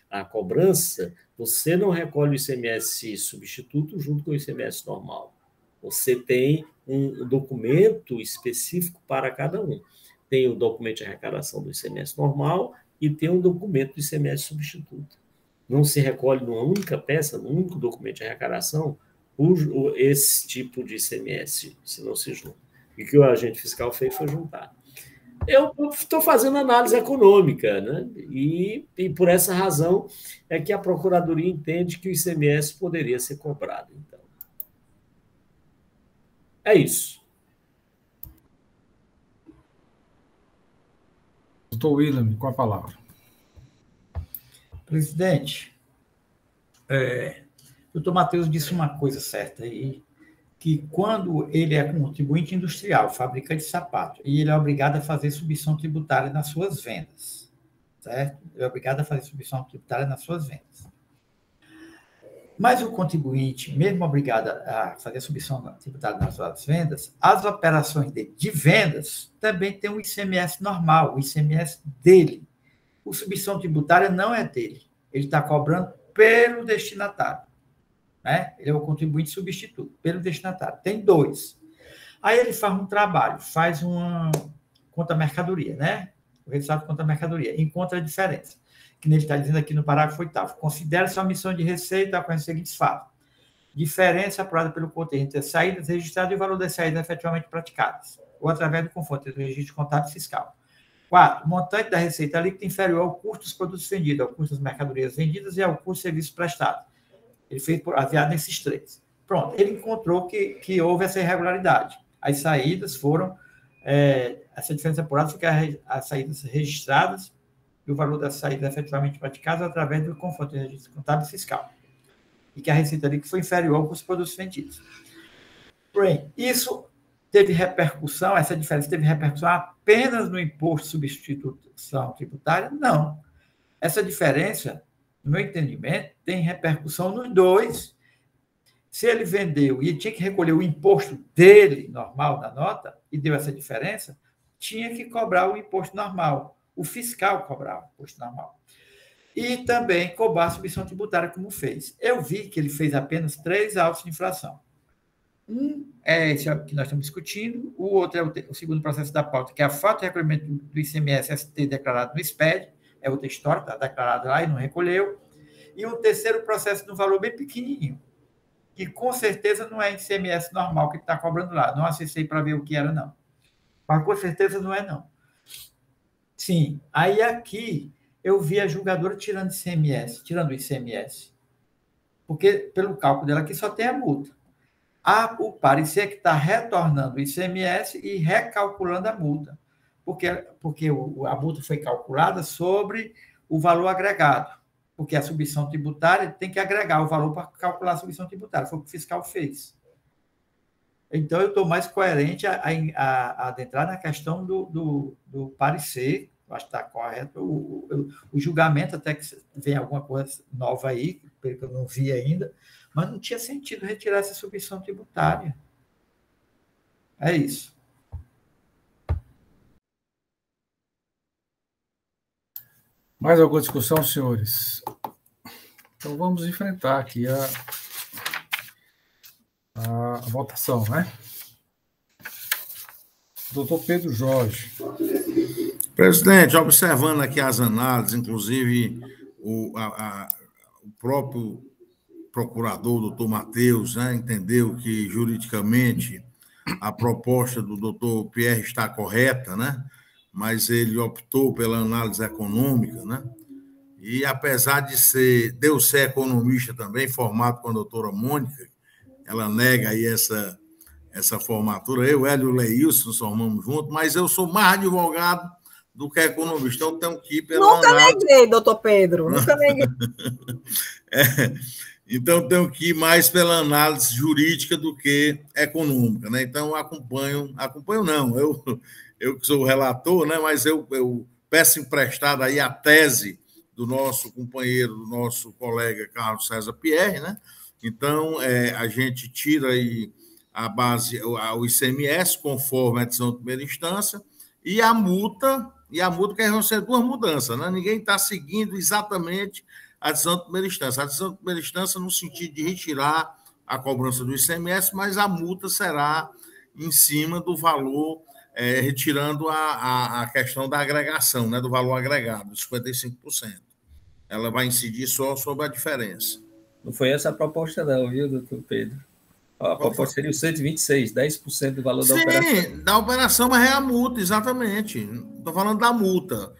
a cobrança, você não recolhe o ICMS substituto junto com o ICMS normal. Você tem um documento específico para cada um. Tem o documento de arrecadação do ICMS normal e tem um documento do ICMS substituto. Não se recolhe numa única peça, num único documento de arrecadação, esse tipo de ICMS, se não se junta. E o que o agente fiscal fez foi juntar. Eu estou fazendo análise econômica, né? E por essa razão é que a Procuradoria entende que o ICMS poderia ser cobrado. Então, é isso. Doutor William, com a palavra. Presidente, doutor Matheus disse uma coisa certa aí, que quando ele é contribuinte industrial, fabricante de sapato, e ele é obrigado a fazer submissão tributária nas suas vendas, certo? Ele é obrigado a fazer submissão tributária nas suas vendas. Mas o contribuinte, mesmo obrigado a fazer submissão tributária nas suas vendas, as operações de vendas também têm um ICMS normal, o ICMS dele. A submissão tributária não é dele, ele está cobrando pelo destinatário. Né? Ele é o contribuinte substituto, pelo destinatário. Tem 2. Aí ele faz um trabalho, faz uma conta mercadoria, né? O resultado conta mercadoria, encontra a diferença. Que ele está dizendo aqui no parágrafo 8º. Considera-se a omissão de receita com os seguintes fatos. Diferença apurada pelo contribuinte entre as saídas registradas e o valor das saídas efetivamente praticadas, ou através do confronto entre o registro contábil e fiscal. 4. Montante da receita líquida inferior ao custo dos produtos vendidos, ao custo das mercadorias vendidas e ao custo dos serviços prestados. Ele fez baseado nesses 3. Pronto, ele encontrou que houve essa irregularidade. As saídas foram, essa diferença apurada foi que as saídas registradas e o valor das saídas efetivamente praticadas através do confronto entre registro contábil e fiscal. E que a receita líquida foi inferior ao custo dos produtos vendidos. Porém, isso teve repercussão, essa diferença teve repercussão apenas no imposto de substituição tributária? Não. Essa diferença, no meu entendimento, tem repercussão nos 2. Se ele vendeu e tinha que recolher o imposto dele, normal, da nota, e deu essa diferença, tinha que cobrar o imposto normal. O fiscal cobrava o imposto normal. E também cobrar a submissão tributária, como fez. Eu vi que ele fez apenas 3 autos de infração. Um é esse que nós estamos discutindo, o outro é o segundo processo da pauta, que é a falta de recolhimento do ICMS-ST declarado no SPED, é outra história, está declarado lá e não recolheu. E um terceiro processo de um valor bem pequenininho, que com certeza não é ICMS normal que ele está cobrando lá. Não acessei para ver o que era, não. Mas com certeza não é, não. Sim, aí aqui eu vi a julgadora tirando o ICMS. Porque, pelo cálculo dela, aqui só tem a multa. O parecer que está retornando o ICMS e recalculando a multa. Porque a multa foi calculada sobre o valor agregado. Porque a submissão tributária tem que agregar o valor para calcular a submissão tributária. Foi o que o fiscal fez. Então, eu estou mais coerente a adentrar na questão do parecer. Acho que está correto. O julgamento, até que vem alguma coisa nova aí, que eu não vi ainda, mas não tinha sentido retirar essa submissão tributária. É isso. Mais alguma discussão, senhores? Então, vamos enfrentar aqui a votação, né? Doutor Pedro Jorge. Presidente, observando aqui as análises, inclusive o próprio procurador, doutor Matheus, né, entendeu que juridicamente a proposta do doutor Pierre está correta, né? Mas ele optou pela análise econômica, né? E apesar de ser economista também, formado com a doutora Mônica, ela nega aí essa formatura. Eu, Hélio e Leilson, nos formamos juntos, mas eu sou mais advogado do que economista. Então, tenho que ir pela Nunca neguei, doutor Pedro, nunca neguei. Então, tenho que ir mais pela análise jurídica do que econômica, né? Então, acompanho não, eu que sou o relator, né? Mas eu peço emprestado aí a tese do nosso companheiro, do nosso colega Carlos César Pierre, né? Então, a gente tira aí a base, o ICMS, conforme a decisão de primeira instância, e a multa que vão ser 2 mudanças, né? Ninguém está seguindo exatamente a decisão de primeira instância. A decisão de primeira instância no sentido de retirar a cobrança do ICMS, mas a multa será em cima do valor, retirando a questão da agregação, né? Do valor agregado, 55%. Ela vai incidir só sobre a diferença. Não foi essa a proposta não, viu, doutor Pedro? A proposta seria o 126, 10% do valor da operação. Sim, da operação, mas é a multa, exatamente. Estou falando da multa.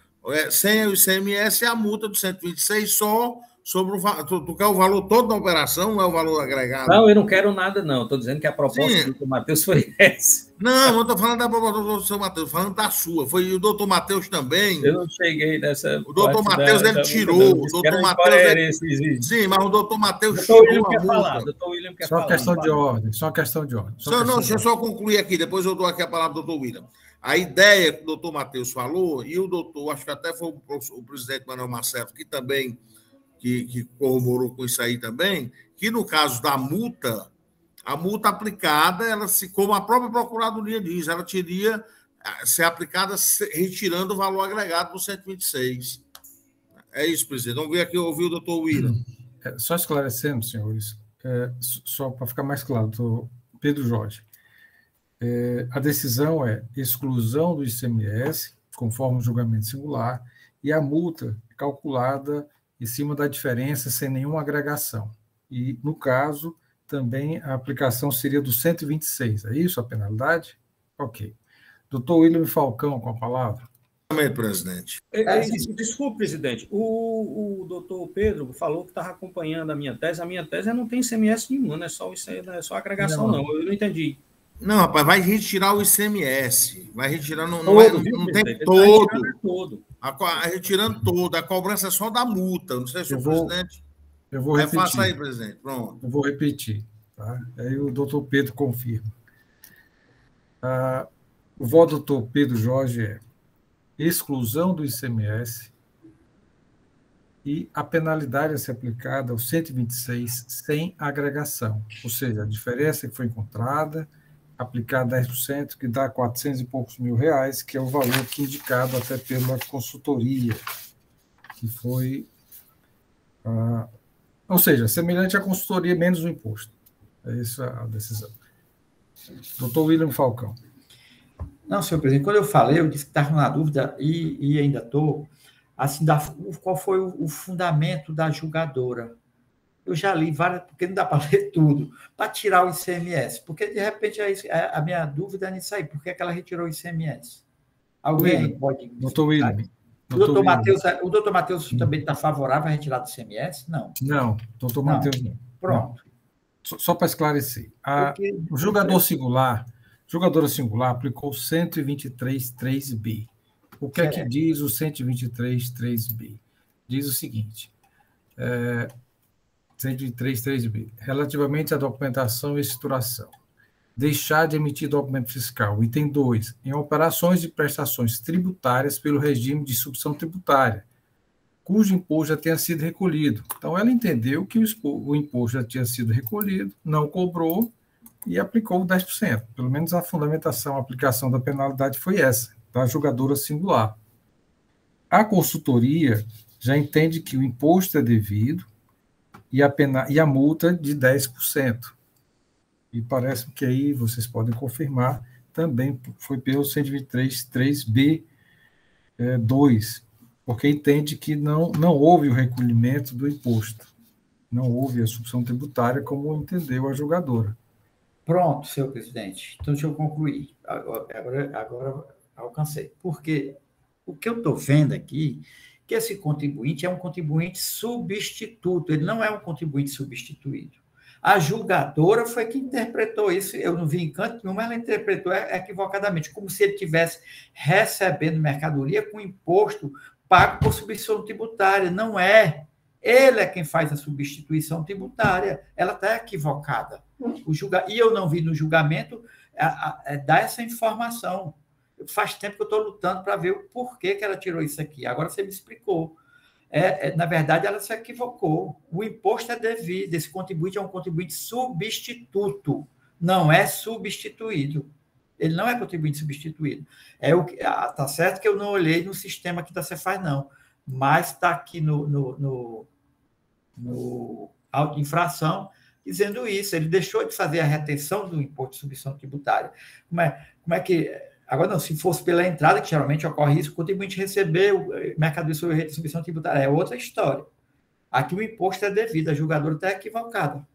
Sem o ICMS, é a multa do 126 só sobre tu quer o valor todo da operação, não é o valor agregado? Não, eu não quero nada, não. Estou dizendo que a proposta Sim. do doutor Matheus foi essa. Não, eu estou falando da proposta do doutor Matheus, estou falando da sua. Foi o doutor Matheus também. Eu não cheguei nessa. O doutor Matheus, ele tirou. O doutor Matheus. Sim, mas o doutor Matheus tirou a multa. Doutor William quer Só falar. questão de ordem, só questão de ordem. Deixa eu só concluir aqui, depois eu dou aqui a palavra ao doutor William. A ideia que o doutor Matheus falou, e o doutor, acho que até foi o presidente Manuel Marcelo, que também que corroborou com isso aí também, que no caso da multa, a multa aplicada, ela como a própria Procuradoria diz, ela teria ser aplicada retirando o valor agregado do 126. É isso, presidente. Vamos ver aqui, ouvir o doutor William. Só esclarecendo, senhores, só para ficar mais claro, doutor Pedro Jorge, a decisão é exclusão do ICMS, conforme o julgamento singular, e a multa é calculada em cima da diferença, sem nenhuma agregação. E, no caso, também a aplicação seria do 126, é isso a penalidade? Ok. Doutor William Falcão, com a palavra. Presidente. Desculpe, presidente. O doutor Pedro falou que estava acompanhando a minha tese. A minha tese não tem ICMS nenhum, não é só agregação, não. Eu não entendi. Não, rapaz, vai retirar o ICMS. Vai retirar, não tem todo. Retirando todo. A cobrança é só da multa. Não sei se o presidente. Eu vou repetir. Faça aí, presidente. Pronto. Eu vou repetir. Tá? Aí o doutor Pedro confirma. O voto do doutor Pedro Jorge é exclusão do ICMS e a penalidade a ser aplicada ao 126 sem agregação. Ou seja, a diferença que foi encontrada, aplicar 10%, que dá 400 e poucos mil reais, que é o valor que indicado até pela consultoria, que foi... ou seja, semelhante à consultoria menos o imposto. É essa a decisão. Doutor William Falcão. Não, senhor presidente, quando eu falei, eu disse que estava na dúvida, e ainda estou, assim, qual foi o fundamento da julgadora. Eu já li várias, porque não dá para ler tudo, para tirar o ICMS, porque, de repente, a minha dúvida é nisso aí, por que ela retirou o ICMS? Alguém pode... Doutor William. O doutor Matheus também está favorável à retirada do ICMS? Não. Não, doutor Matheus não. Pronto. Só para esclarecer. O jogadora singular aplicou 123.3b. O que é que diz o 123.3b? Diz o seguinte, 123.3b, relativamente à documentação e escrituração. Deixar de emitir documento fiscal. Item 2, em operações de prestações tributárias pelo regime de substituição tributária, cujo imposto já tenha sido recolhido. Então, ela entendeu que o imposto já tinha sido recolhido, não cobrou e aplicou 10%. Pelo menos a fundamentação, a aplicação da penalidade foi essa, da julgadora singular. A consultoria já entende que o imposto é devido e a multa de 10%. E parece que aí vocês podem confirmar, também foi pelo 123.3b2, porque entende que não houve o recolhimento do imposto, não houve a substituição tributária como entendeu a julgadora. Pronto, senhor presidente. Então, deixa eu concluir. Agora alcancei. Porque o que eu estou vendo aqui, que esse contribuinte é um contribuinte substituto, ele não é um contribuinte substituído. A julgadora foi que interpretou isso, eu não vi em canto nenhum, mas ela interpretou equivocadamente, como se ele estivesse recebendo mercadoria com imposto pago por substituição tributária. Não é. Ele é quem faz a substituição tributária. Ela está equivocada. E eu não vi no julgamento dar essa informação. Faz tempo que eu estou lutando para ver o porquê que ela tirou isso aqui. Agora você me explicou. Na verdade, ela se equivocou. O imposto é devido. Esse contribuinte é um contribuinte substituto. Não é substituído. Ele não é contribuinte substituído. Tá certo que eu não olhei no sistema aqui da Cefaz, não. Mas está aqui no auto de infração dizendo isso. Ele deixou de fazer a retenção do imposto de substituição tributária. Como é que... Agora, não, se fosse pela entrada, que geralmente ocorre isso, o contribuinte recebeu mercadoria sobre rede de substituição tributária. É outra história. Aqui o imposto é devido, a julgadora está equivocada.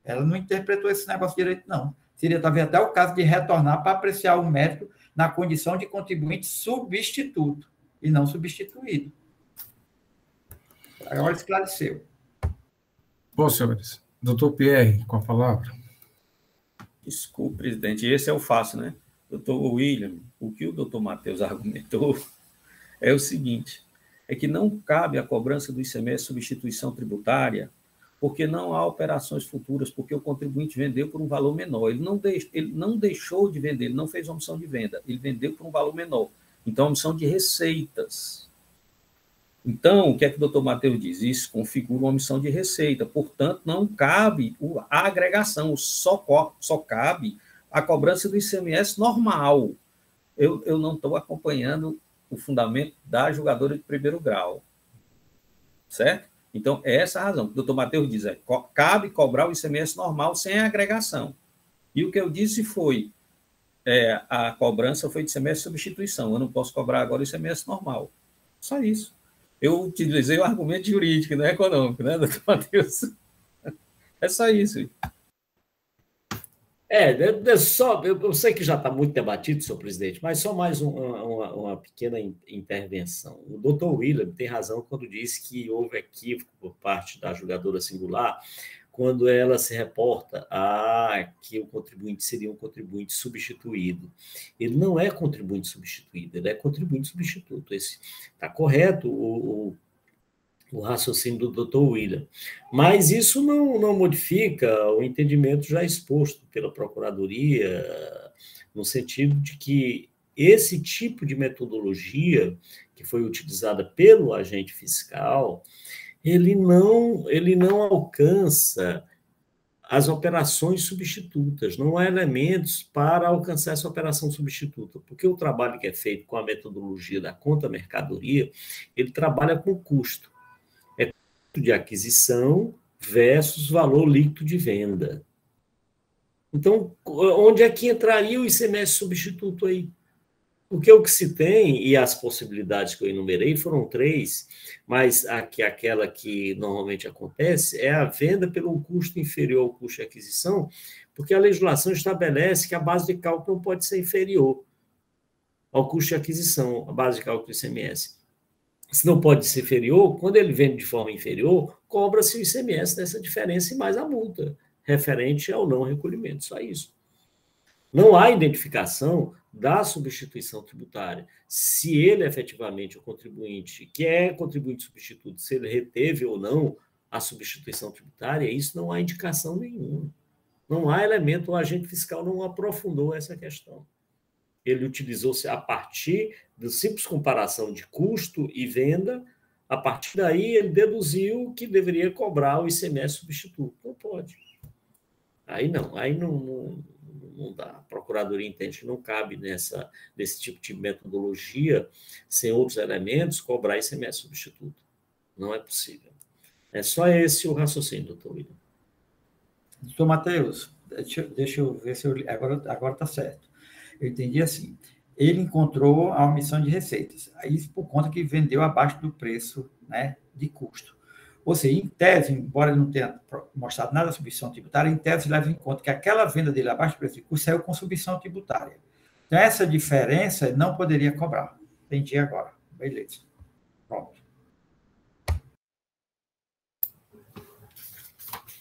Ela não interpretou esse negócio direito, não. Seria talvez até o caso de retornar para apreciar o mérito na condição de contribuinte substituto e não substituído. Agora esclareceu. Bom, senhores, doutor Pierre, com a palavra. Desculpe, presidente, esse é o fácil, né? Doutor William, o que o doutor Matheus argumentou é o seguinte, é que não cabe a cobrança do ICMS substituição tributária, porque não há operações futuras, porque o contribuinte vendeu por um valor menor. Ele não deixou de vender, ele não fez omissão de venda, ele vendeu por um valor menor. Então, omissão de receitas. Então, o que é que o doutor Matheus diz? Isso configura uma omissão de receita, portanto, não cabe a agregação, só cabe a cobrança do ICMS normal. Eu não estou acompanhando o fundamento da julgadora de primeiro grau, certo? Então, é essa a razão. O doutor Matheus diz, cabe cobrar o ICMS normal sem agregação. E o que eu disse foi, a cobrança foi de ICMS substituição, eu não posso cobrar agora o ICMS normal. Só isso. Eu utilizei o argumento jurídico, não econômico, né, doutor Matheus? É só isso. Eu sei que já está muito debatido, senhor presidente, mas só mais uma pequena intervenção. O doutor William tem razão quando diz que houve equívoco por parte da julgadora singular, quando ela se reporta que o contribuinte seria um contribuinte substituído. Ele não é contribuinte substituído, ele é contribuinte substituto. Está correto o raciocínio do doutor William. Mas isso não modifica o entendimento já exposto pela Procuradoria, no sentido de que esse tipo de metodologia que foi utilizada pelo agente fiscal, ele não alcança as operações substitutas, não há elementos para alcançar essa operação substituta, porque o trabalho que é feito com a metodologia da conta mercadoria, ele trabalha com custo. É custo de aquisição versus valor líquido de venda. Então, onde é que entraria o ICMS substituto aí? Porque o que se tem, e as possibilidades que eu enumerei foram 3, mas aquela que normalmente acontece é a venda pelo custo inferior ao custo de aquisição, porque a legislação estabelece que a base de cálculo não pode ser inferior ao custo de aquisição, a base de cálculo do ICMS. Se não pode ser inferior, quando ele vende de forma inferior, cobra-se o ICMS dessa diferença e mais a multa, referente ao não recolhimento, só isso. Não há identificação da substituição tributária. Se ele efetivamente, o contribuinte, que é contribuinte substituto, se ele reteve ou não a substituição tributária, isso não há indicação nenhuma. Não há elemento, o agente fiscal não aprofundou essa questão. Ele utilizou-se a partir da simples comparação de custo e venda, a partir daí ele deduziu que deveria cobrar o ICMS substituto. Não pode. Aí não dá. A Procuradoria entende que não cabe nesse tipo de metodologia, sem outros elementos, cobrar ICMS substituto. Não é possível. É só esse o raciocínio, doutor William. Doutor Matheus, deixa eu ver se agora está certo. Eu entendi assim. Ele encontrou a omissão de receitas. Isso por conta que vendeu abaixo do preço, né, de custo. Ou seja, em tese, embora ele não tenha mostrado nada de substituição tributária, em tese leva em conta que aquela venda dele abaixo do preço de custo saiu com substituição tributária. Então, essa diferença não poderia cobrar. Entendi agora. Beleza. Pronto.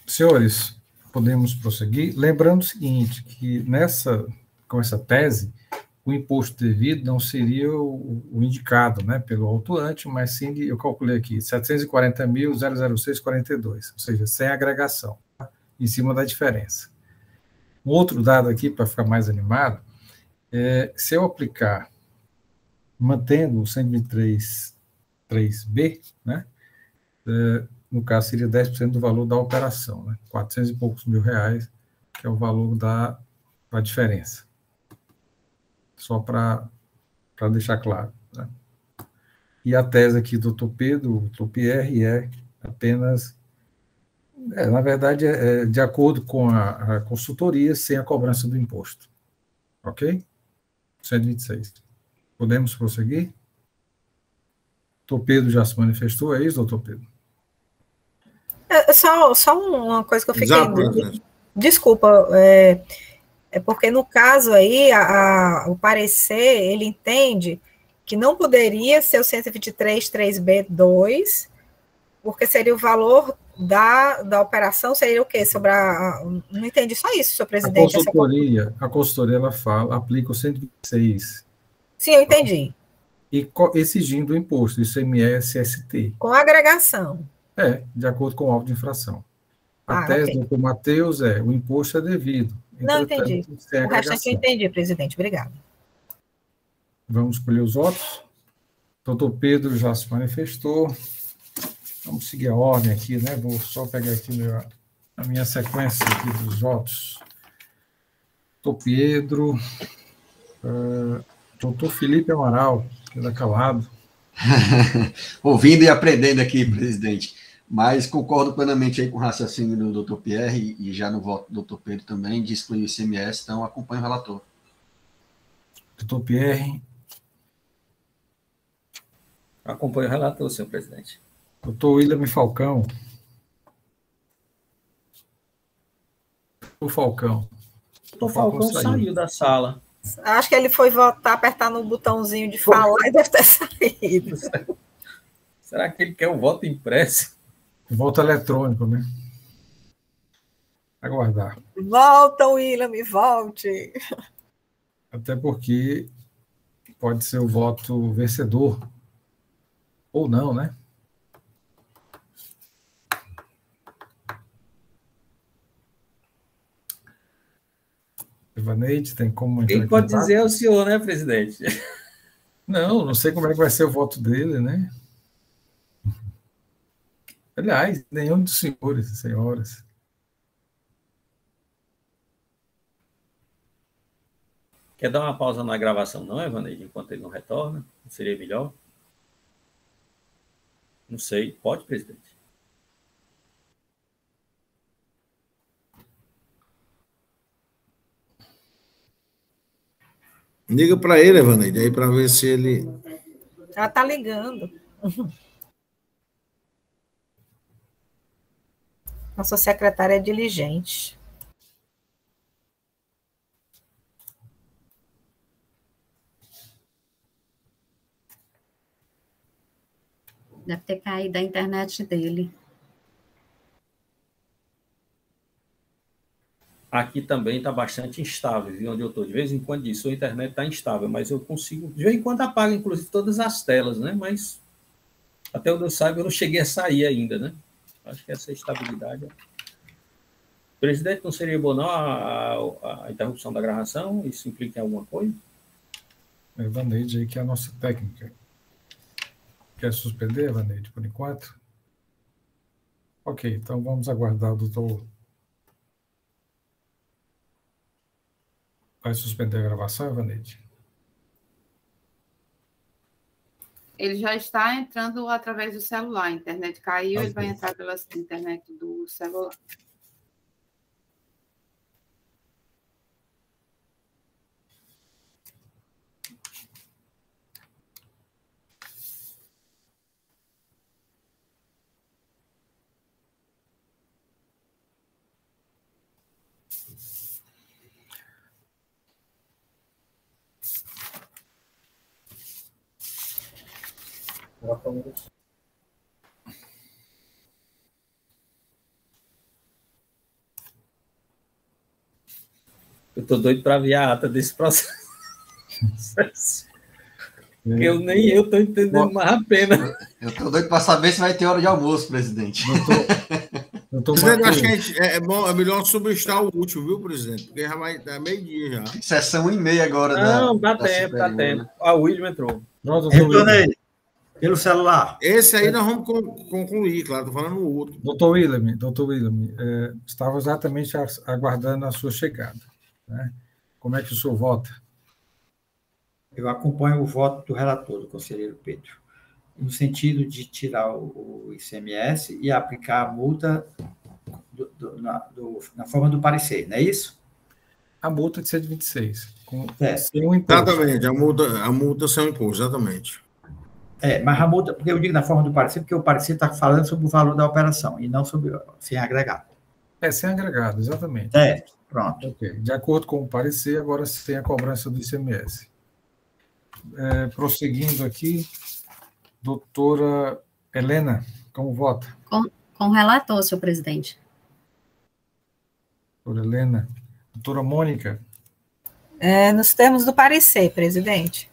Senhores, podemos prosseguir. Lembrando o seguinte, que com essa tese, o imposto devido não seria o indicado, né, pelo autuante, mas sim, eu calculei aqui, 740.006,42, ou seja, sem agregação, tá? Em cima da diferença. Um outro dado aqui, para ficar mais animado, se eu aplicar, mantendo o 123.3b, né, no caso seria 10% do valor da operação, né, 400 e poucos mil reais, que é o valor da diferença. Só para deixar claro, né? E a tese aqui do doutor Pedro, do doutor Pierre, é apenas, na verdade, de acordo com a consultoria, sem a cobrança do imposto. Ok? 126. Podemos prosseguir? Doutor Pedro já se manifestou, é isso, doutor Pedro? Só uma coisa que eu fiquei... Desculpa, é porque, no caso aí, o parecer, ele entende que não poderia ser o 123.3b2 porque seria o valor da operação, seria o quê? Sobre não entendi só isso, senhor presidente. A consultoria ela aplica o 126. Sim, eu entendi. E exigindo o imposto, ICMS, ST. Com agregação. De acordo com o alvo de infração. A tese okay. do Dr. Matheus o imposto é devido. Não, entendi. O restante eu entendi, presidente. Obrigado. Vamos escolher os votos. Doutor Pedro já se manifestou. Vamos seguir a ordem aqui, né? Vou só pegar aqui a minha sequência aqui dos votos. Doutor Pedro, doutor Felipe Amaral, que está calado. Ouvindo e aprendendo aqui, presidente. Mas concordo plenamente aí com o raciocínio do doutor Pierre e já no voto do doutor Pedro também, de excluir o ICMS, então acompanho o relator. Doutor Pierre. Acompanho o relator, senhor presidente. Doutor William Falcão. O Falcão. O Falcão saiu da sala. Acho que ele foi votar, apertar no botãozinho de falar e deve ter saído. Será que ele quer o voto impresso? Voto eletrônico, né? Aguardar. Volta, William, volte. Até porque pode ser o voto vencedor. Ou não, né? Ivaneide, tem como... Quem pode dizer é o senhor, né, presidente? Não sei como é que vai ser o voto dele, né? Aliás, nenhum dos senhores e senhoras. Quer dar uma pausa na gravação, não, Ivaneide, enquanto ele não retorna? Não seria melhor? Não sei. Pode, presidente? Liga para ele, Ivaneide, aí para ver se ele... Ela está ligando. Nossa secretária é diligente. Deve ter caído a internet dele. Aqui também está bastante instável, viu, onde eu estou. De vez em quando diz, a internet está instável, mas eu consigo... De vez em quando apaga, inclusive, todas as telas, né? Mas, até onde eu saiba, eu não cheguei a sair ainda, né? Acho que essa estabilidade... Presidente, não seria bom não a interrupção da gravação? Isso implica em alguma coisa? Ivaneide aí, que é a nossa técnica. Quer suspender, Ivaneide, por enquanto? Ok, então vamos aguardar o doutor... Vai suspender a gravação, Ivaneide? Ele já está entrando através do celular. A internet caiu, ele vai entrar pela internet do celular. Eu estou doido para ver a ata desse processo. Eu nem eu estou entendendo mais a pena. Eu estou doido para saber se vai ter hora de almoço, presidente. Presidente, acho que é melhor subestar o último, viu, presidente? Porque já vai dar meio-dia já. Sessão 1h30 agora. Não, dá tempo, dá tempo. O William entrou. Retornei pelo celular. Esse aí nós vamos concluir, claro, estou falando o outro. Doutor William, estava exatamente aguardando a sua chegada. Né? Como é que o senhor vota? Eu acompanho o voto do relator, do conselheiro Pedro, no sentido de tirar o ICMS e aplicar a multa na forma do parecer, não é isso? A multa de 126. Sem um imposto. Exatamente, a multa sem imposto, exatamente. Mas a multa, porque eu digo na forma do parecer, porque o parecer está falando sobre o valor da operação e não sobre sem agregado. Sem agregado, exatamente. Pronto. Okay. De acordo com o parecer, agora sem a cobrança do ICMS. Prosseguindo aqui, doutora Helena, Como vota? Com o relator, senhor presidente. Doutora Helena. Doutora Mônica. Nos termos do parecer, presidente.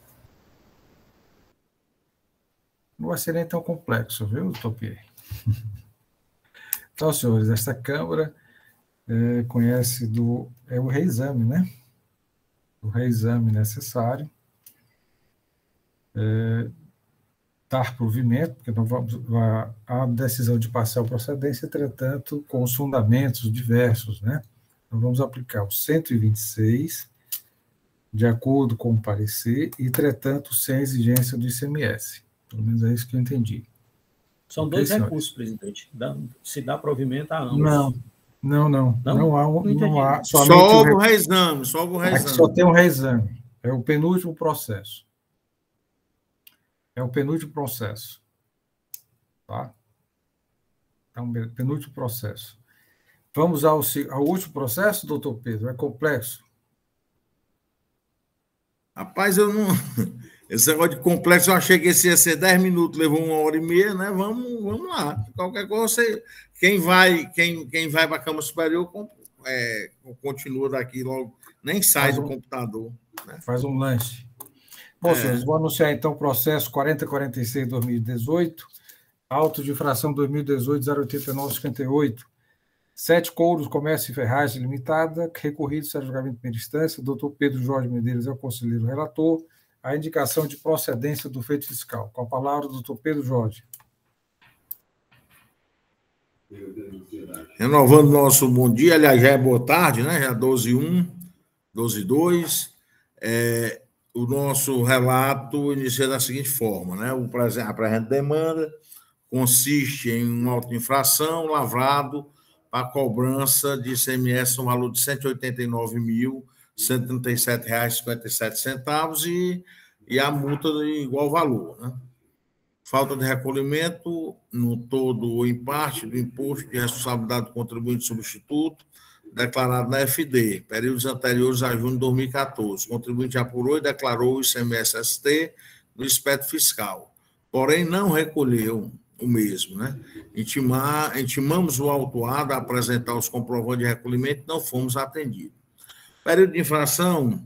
Não vai ser nem tão complexo, viu, doutor Pierre? Então, senhores, esta Câmara conhece o reexame, né? O reexame necessário. Dar provimento, porque não vamos a decisão de parcial procedência, entretanto, com os fundamentos diversos, né? Então, vamos aplicar o 126, de acordo com o parecer, e, entretanto, sem exigência do ICMS. Pelo menos é isso que eu entendi. São dois recursos, presidente. Se dá provimento a ambos. Não há. Só o reexame. Aqui só tem um reexame. É o penúltimo processo. Tá? É um penúltimo processo. Vamos ao último processo, doutor Pedro? É complexo? Rapaz, eu não... Esse negócio de complexo, eu achei que esse ia ser 10 minutos, levou 1h30, né? Vamos lá. Qualquer coisa, quem vai para a Câmara Superior continua daqui logo, nem sai do computador. Né? Faz um lanche. Bom, senhores, vou anunciar então o processo 4046-2018, auto de infração 2018-089-58, 7 Couros, Comércio e Ferragem Limitada, recorrido, Sérgio Julgamento de Primeira Instância, doutor Pedro Jorge Medeiros é o conselheiro relator, a indicação de procedência do feito fiscal. Com a palavra, doutor Pedro Jorge. Renovando nosso bom dia, aliás, já é boa tarde, né? Já 12h01, 12h02. O nosso relato inicia da seguinte forma, né? A presente demanda consiste em uma auto-infração lavrado para cobrança de ICMS no valor de R$ 189.137,57 e a multa de igual valor. Né? Falta de recolhimento no todo ou em parte do imposto de responsabilidade do contribuinte substituto declarado na FD, períodos anteriores a junho de 2014. O contribuinte apurou e declarou o ICMS-ST no espectro fiscal, porém não recolheu o mesmo. Né? Intimamos o autuado a apresentar os comprovantes de recolhimento e não fomos atendidos. O período de infração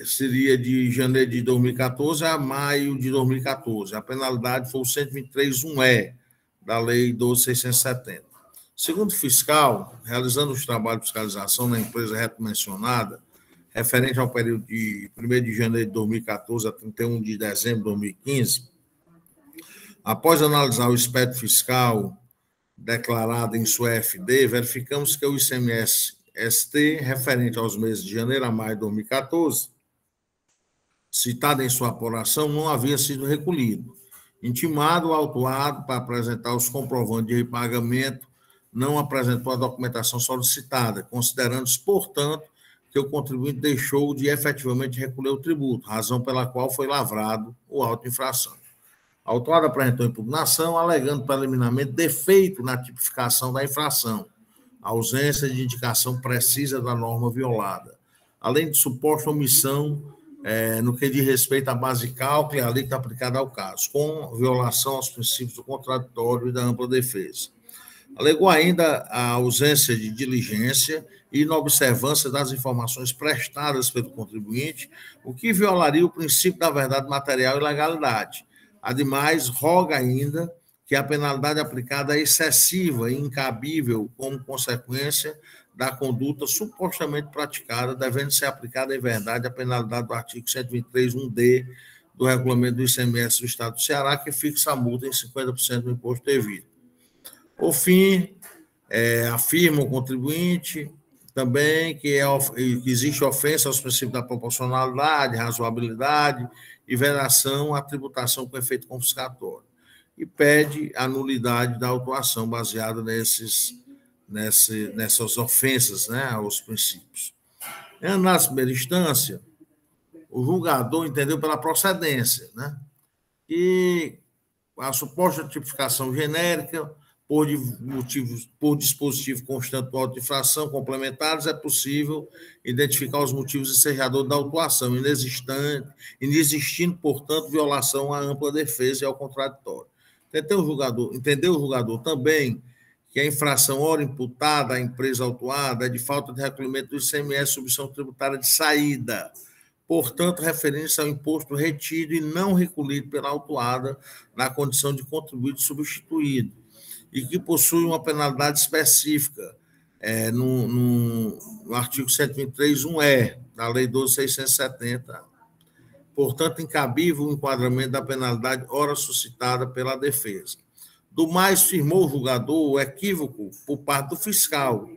seria de janeiro de 2014 a maio de 2014. A penalidade foi o 123.1E da Lei 12.670. Segundo o fiscal, realizando os trabalhos de fiscalização na empresa reto-mencionada, referente ao período de 1º de janeiro de 2014 a 31 de dezembro de 2015, após analisar o espectro fiscal declarado em sua FD, verificamos que o ICMS-ST, referente aos meses de janeiro a maio de 2014, citado em sua apuração, não havia sido recolhido. Intimado o autuado para apresentar os comprovantes de repagamento, não apresentou a documentação solicitada, considerando-se, portanto, que o contribuinte deixou de efetivamente recolher o tributo, razão pela qual foi lavrado o auto-infração. A autuada apresentou impugnação, alegando preliminarmente defeito na tipificação da infração, ausência de indicação precisa da norma violada, além de suposta omissão no que diz respeito à base de cálculo e à alíquota aplicada ao caso, com violação aos princípios do contraditório e da ampla defesa. Alegou ainda a ausência de diligência e inobservância das informações prestadas pelo contribuinte, o que violaria o princípio da verdade material e legalidade. Ademais, roga ainda que a penalidade aplicada é excessiva e incabível como consequência da conduta supostamente praticada, devendo ser aplicada em verdade a penalidade do artigo 123.1D do regulamento do ICMS do Estado do Ceará, que fixa a multa em 50% do imposto devido. Por fim, afirma o contribuinte também que existe ofensa aos princípios da proporcionalidade, razoabilidade e vedação à tributação com efeito confiscatório e pede a nulidade da autuação baseada nessas ofensas, né, aos princípios. Na primeira instância, o julgador entendeu pela procedência, né, que a suposta tipificação genérica por dispositivo constante do auto de infração complementares, é possível identificar os motivos ensejadores da autuação, inexistindo, portanto, violação à ampla defesa e ao contraditório. Entendeu o julgador também que a infração ora imputada à empresa autuada é de falta de recolhimento do ICMS, submissão tributária de saída, portanto, referência ao imposto retido e não recolhido pela autuada na condição de contribuinte substituído, e que possui uma penalidade específica no artigo 123.1e da Lei 12.670. Portanto, incabível o enquadramento da penalidade ora suscitada pela defesa. Do mais, firmou o julgador o equívoco por parte do fiscal,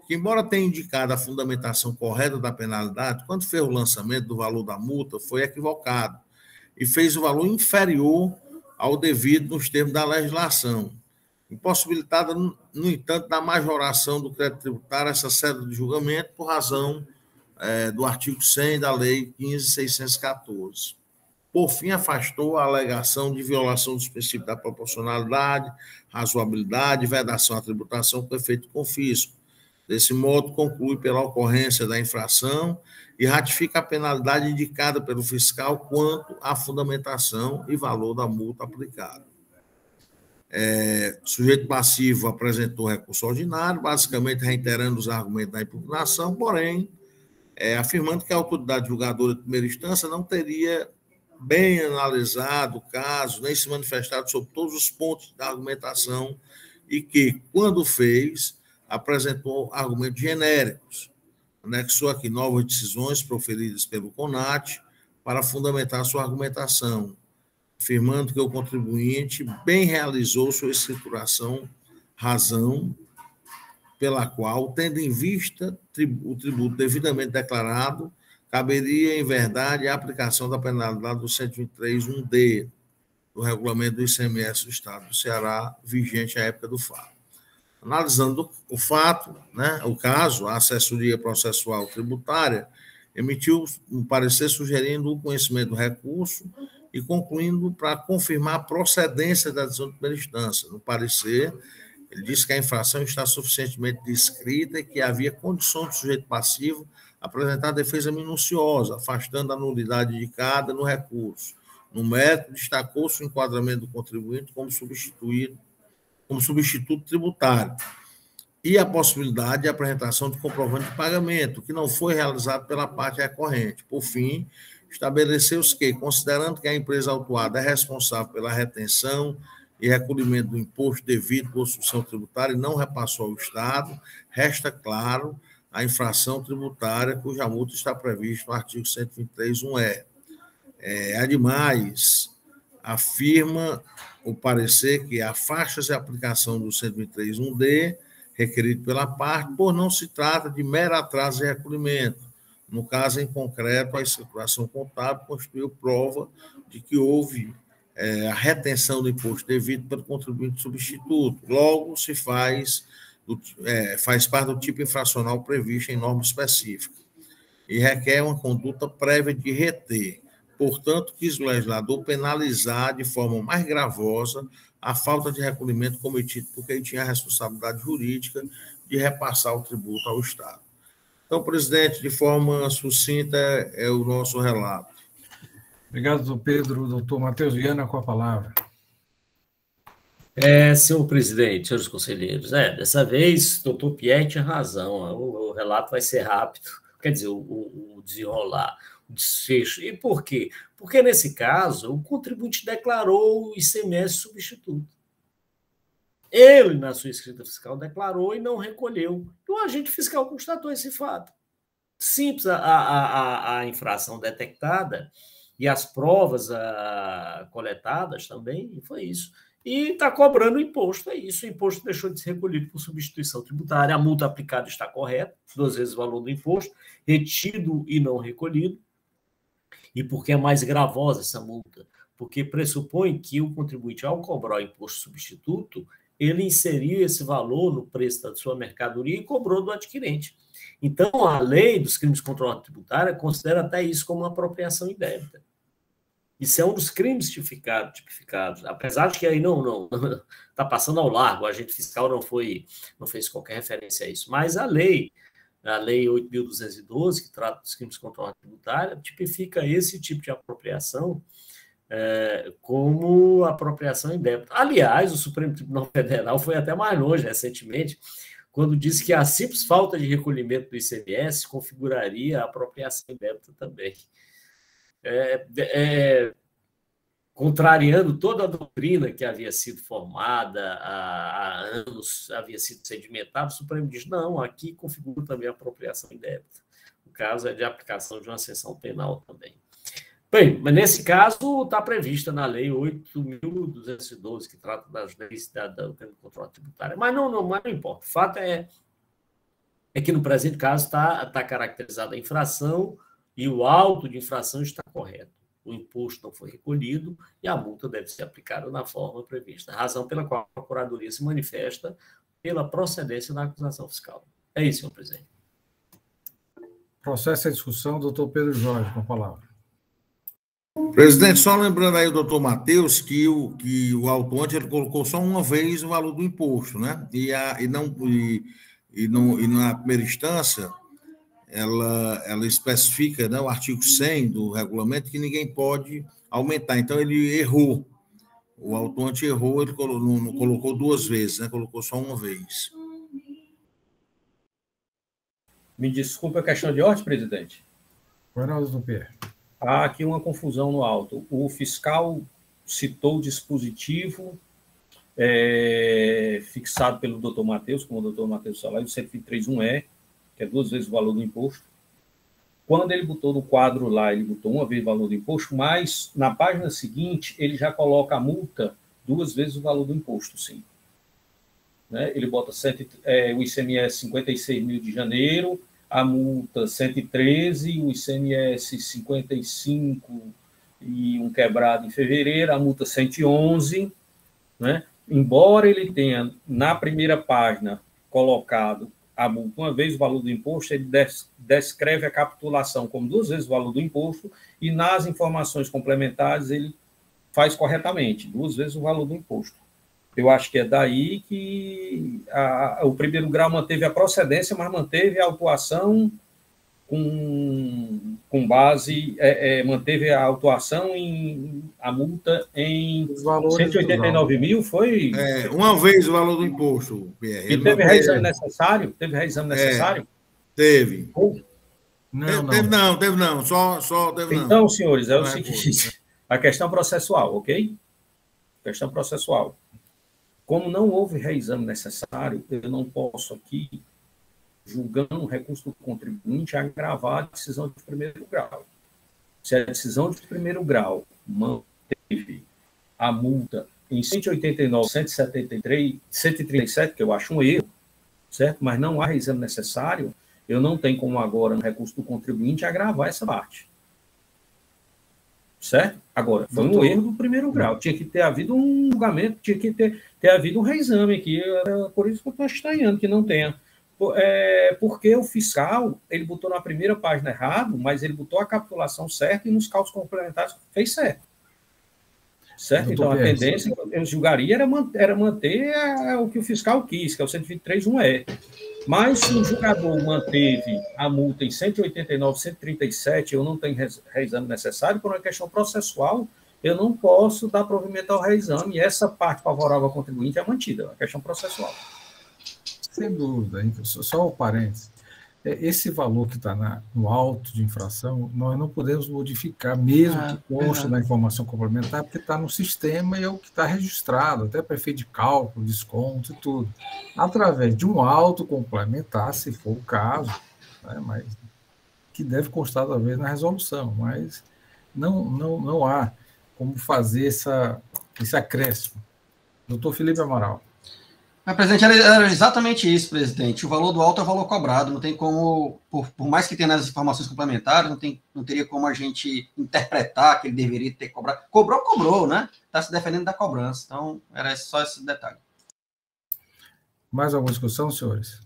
que, embora tenha indicado a fundamentação correta da penalidade, quando fez o lançamento do valor da multa, foi equivocado e fez o valor inferior ao devido nos termos da legislação, impossibilitada, no entanto, da majoração do crédito tributário essa sede de julgamento por razão do artigo 100 da Lei 15.614. Por fim, afastou a alegação de violação dos princípios da proporcionalidade, razoabilidade e vedação à tributação com efeito confisco. Desse modo, conclui pela ocorrência da infração e ratifica a penalidade indicada pelo fiscal quanto à fundamentação e valor da multa aplicada. Sujeito passivo apresentou recurso ordinário, basicamente reiterando os argumentos da impugnação, porém, afirmando que a autoridade julgadora de primeira instância não teria bem analisado o caso, nem se manifestado sobre todos os pontos da argumentação e que, quando fez, apresentou argumentos genéricos. Anexou aqui novas decisões proferidas pelo CONAT para fundamentar sua argumentação, afirmando que o contribuinte bem realizou sua escrituração, razão pela qual, tendo em vista o tributo devidamente declarado, caberia, em verdade, a aplicação da penalidade do 123.1d do regulamento do ICMS do Estado do Ceará, vigente à época do fato. Analisando o fato, o caso, a assessoria processual tributária emitiu um parecer sugerindo o conhecimento do recurso e concluindo para confirmar a procedência da decisão de primeira instância. No parecer, ele disse que a infração está suficientemente descrita e que havia condições do sujeito passivo apresentar defesa minuciosa, afastando a nulidade indicada no recurso. No mérito, destacou-se o enquadramento do contribuinte como substituto tributário e a possibilidade de apresentação de comprovante de pagamento, que não foi realizado pela parte recorrente. Por fim, estabeleceu-se que, considerando que a empresa autuada é responsável pela retenção e recolhimento do imposto devido por substituição tributária e não repassou ao Estado, resta claro a infração tributária cuja multa está prevista no artigo 123.1e. Ademais, afirma o parecer que afasta-se a aplicação do 123.1d requerido pela parte, por não se trata de mero atraso de recolhimento. No caso em concreto, a escrituração contábil constituiu prova de que houve a retenção do imposto devido pelo contribuinte substituto. Logo, se faz parte do tipo infracional previsto em norma específica e requer uma conduta prévia de reter. Portanto, quis o legislador penalizar de forma mais gravosa a falta de recolhimento cometido por quem tinha a responsabilidade jurídica de repassar o tributo ao Estado. Então, presidente, de forma sucinta, é o nosso relato. Obrigado, doutor Pedro. Doutor Matheus Viana, com a palavra. Senhor presidente, senhores conselheiros, dessa vez, doutor Pierre tinha razão, o relato vai ser rápido, quer dizer, o desenrolar, o desfecho. E por quê? Porque, nesse caso, o contribuinte declarou o ICMS substituto. Ele, na sua escrita fiscal, declarou e não recolheu. E o agente fiscal constatou esse fato. Simples a infração detectada e as provas coletadas também, e foi isso. E está cobrando o imposto, é isso. O imposto deixou de ser recolhido por substituição tributária, a multa aplicada está correta, 2 vezes o valor do imposto, retido e não recolhido. E por que é mais gravosa essa multa? Porque pressupõe que o contribuinte, ao cobrar o imposto substituto, ele inseriu esse valor no preço da sua mercadoria e cobrou do adquirente. Então, a lei dos crimes contra a ordem tributária considera até isso como uma apropriação indébita. Isso é um dos crimes tipificados, apesar de que aí não está passando ao largo, o agente fiscal não fez qualquer referência a isso, mas a lei 8.212, que trata dos crimes contra a ordem tributária, tipifica esse tipo de apropriação como apropriação indébita. Aliás, o Supremo Tribunal Federal foi até mais longe recentemente, quando disse que a simples falta de recolhimento do ICMS configuraria a apropriação indébita também. Contrariando toda a doutrina que havia sido formada há anos, havia sido sedimentada, o Supremo diz, não, aqui configura também a apropriação indébita. O caso é de aplicação de uma sanção penal também. Bem, mas nesse caso está prevista na Lei 8.212, que trata das leis do controle tributário. Mas não importa. O fato é que no presente caso está caracterizada a infração e o auto de infração está correto. O imposto não foi recolhido e a multa deve ser aplicada na forma prevista. Razão pela qual a Procuradoria se manifesta pela procedência da acusação fiscal. É isso, senhor presidente. Processo em discussão, doutor Pedro Jorge, com a palavra. Presidente, só lembrando aí o doutor Matheus que o autuante ele colocou só uma vez o valor do imposto, né? E na primeira instância, ela especifica, né, o artigo 100 do regulamento que ninguém pode aumentar. Então, ele errou. O autuante errou, ele não colocou duas vezes, né? Colocou só uma vez. Me desculpe a questão de ordem, presidente. Ronaldo do Pierre. Há aqui uma confusão no auto. O fiscal citou o dispositivo fixado pelo doutor Matheus, como o doutor Matheus falou, o 123.1E, que é 2 vezes o valor do imposto. Quando ele botou no quadro lá, ele botou 1 vez o valor do imposto, mas na página seguinte, ele já coloca a multa 2 vezes o valor do imposto, sim. Né? Ele bota o ICMS 56 mil de janeiro, a multa 113, o ICMS 55 e um quebrado em fevereiro, a multa 111, né? Embora ele tenha, na primeira página, colocado a multa 1 vez o valor do imposto, ele descreve a capitulação como 2 vezes o valor do imposto e nas informações complementares ele faz corretamente, 2 vezes o valor do imposto. Eu acho que é daí que o primeiro grau manteve a procedência, mas manteve a autuação com base, manteve a autuação a multa em 189 mil, foi? 1 vez o valor do imposto, PR. E teve reexame necessário? Teve reexame necessário? Teve. Não. Teve não. Só teve não. Então, senhores, é o seguinte, a questão processual, ok? Questão processual. Como não houve reexame necessário, eu não posso aqui, julgando o recurso do contribuinte, agravar a decisão de primeiro grau. Se a decisão de primeiro grau manteve a multa em 189, 173, 137, que eu acho um erro, certo? Mas não há reexame necessário, eu não tenho como agora, no recurso do contribuinte, agravar essa parte. Certo? Agora, foi um erro do primeiro grau. Tinha que ter havido um julgamento, tinha que ter havido um reexame aqui. Por isso que eu estou estranhando que não tenha. Porque o fiscal, ele botou na primeira página errado, mas ele botou a capitulação certa e nos cálculos complementares fez certo. Certo? Então, a tendência, eu julgaria, era manter o que o fiscal quis, que é o 123.1E. Mas se o julgador manteve a multa em 189, 137, eu não tenho reexame necessário, por uma questão processual, eu não posso dar provimento ao reexame, e essa parte favorável ao contribuinte é mantida, é uma questão processual. Sem dúvida, só o parênteses. Esse valor que está no auto de infração, nós não podemos modificar, mesmo que conste na informação complementar, porque está no sistema e é o que está registrado, até para efeito de cálculo, desconto e tudo. Através de um auto complementar, se for o caso, né, mas que deve constar talvez na resolução, mas não há como fazer esse acréscimo. Doutor Felipe Amaral. Mas, presidente, era exatamente isso, presidente. O valor do auto é o valor cobrado. Não tem como, por mais que tenha nas informações complementares, não teria como a gente interpretar que ele deveria ter cobrado. Cobrou, né? Está se defendendo da cobrança. Então, era só esse detalhe. Mais alguma discussão, senhores?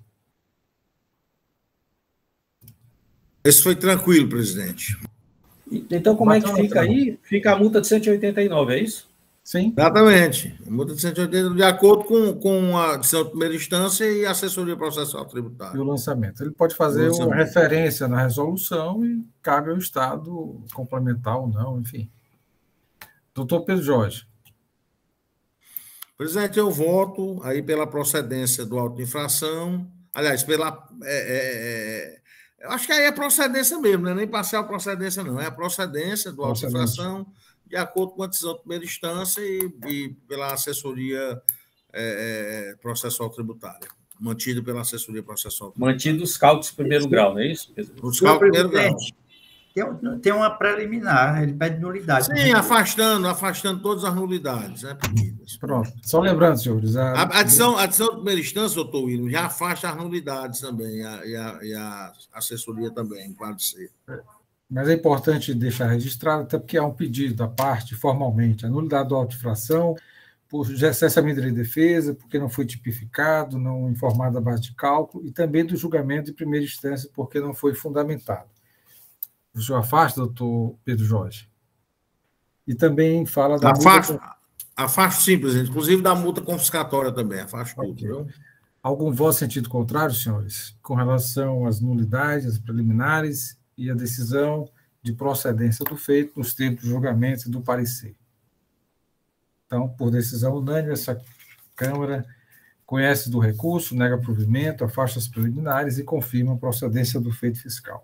Esse foi tranquilo, presidente. Então, como é que fica aí? Fica a multa de 189, é isso? Sim. Exatamente. A multa de 189, de acordo com a decisão de primeira instância e a assessoria processual tributária. E o lançamento. Ele pode fazer uma referência na resolução e cabe ao Estado complementar ou não, enfim. Doutor Pedro Jorge. Presidente, eu voto aí pela procedência do auto de infração. Aliás, eu acho que aí é procedência mesmo, não é nem parcial procedência, não. É a procedência do auto de infração, de acordo com a decisão de primeira instância e pela assessoria processual tributária. Mantido pela assessoria processual tributária. Mantido os cálculos de primeiro grau, não é isso? Os cálculos de primeiro grau. Tem uma preliminar, ele pede nulidade. Sim, afastando todas as nulidades, né, pedidas. Pronto. Só lembrando, senhores. A adição de primeira instância, doutor William, já afasta as nulidades também, e a assessoria também, pode ser. Mas é importante deixar registrado, até porque há um pedido da parte, formalmente, a nulidade do auto de infração, por excesso à medida de defesa, porque não foi tipificado, não informado a base de cálculo, e também do julgamento de primeira instância, porque não foi fundamentado. O senhor afasta, doutor Pedro Jorge? E também fala da Afasto sim, presidente, inclusive da multa confiscatória também, afasto tudo. Viu? Algum voto em sentido contrário, senhores, com relação às nulidades, às preliminares e a decisão de procedência do feito nos termos do julgamento e do parecer? Então, por decisão unânime, essa Câmara conhece do recurso, nega provimento, afasta as preliminares e confirma a procedência do feito fiscal.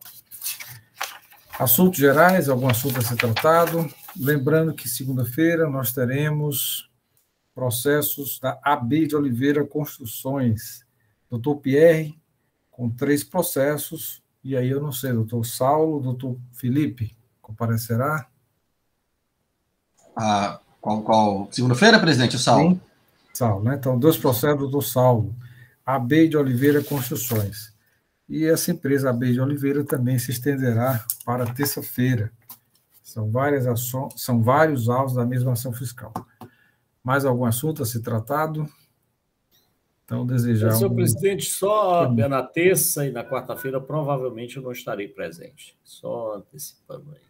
Assuntos gerais, algum assunto a ser tratado? Lembrando que segunda-feira nós teremos processos da AB de Oliveira Construções. Doutor Pierre, com 3 processos, e aí eu não sei, doutor Saulo, doutor Felipe, comparecerá? Qual? Segunda-feira, presidente, o Saulo? Sim, Saulo, né? Então, 2 processos, doutor Saulo. AB de Oliveira Construções. E essa empresa AB de Oliveira também se estenderá para terça-feira. São vários alvos da mesma ação fiscal. Mais algum assunto a ser tratado? Então, desejar... Senhor presidente, só na terça e na quarta-feira, provavelmente eu não estarei presente. Só antecipando aí.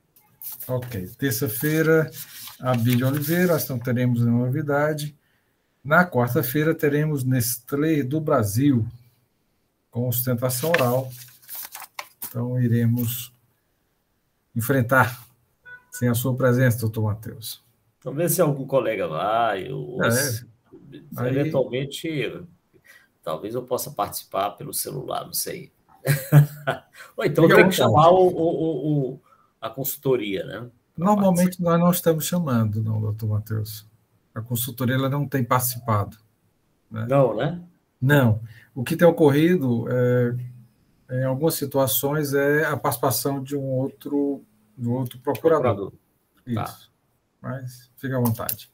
Ok. Terça-feira, AB de Oliveira, nós não teremos nenhuma novidade. Na quarta-feira, teremos Nestlé do Brasil, com sustentação oral. Então, iremos enfrentar, sem a sua presença, doutor Matheus. Vamos ver se algum colega vai, eventualmente, talvez eu possa participar pelo celular, não sei. Ou então tem que chamar a consultoria, né? Normalmente nós não estamos chamando, não, doutor Matheus. A consultoria ela não tem participado. Né? Não, né? Não. O que tem ocorrido, em algumas situações, é a participação de um outro procurador. Isso. Tá. Mas fica à vontade.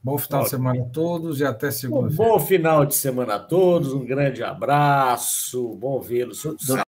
Bom final de semana a todos e até segunda-feira. Bom final de semana a todos, um grande abraço, bom vê-los.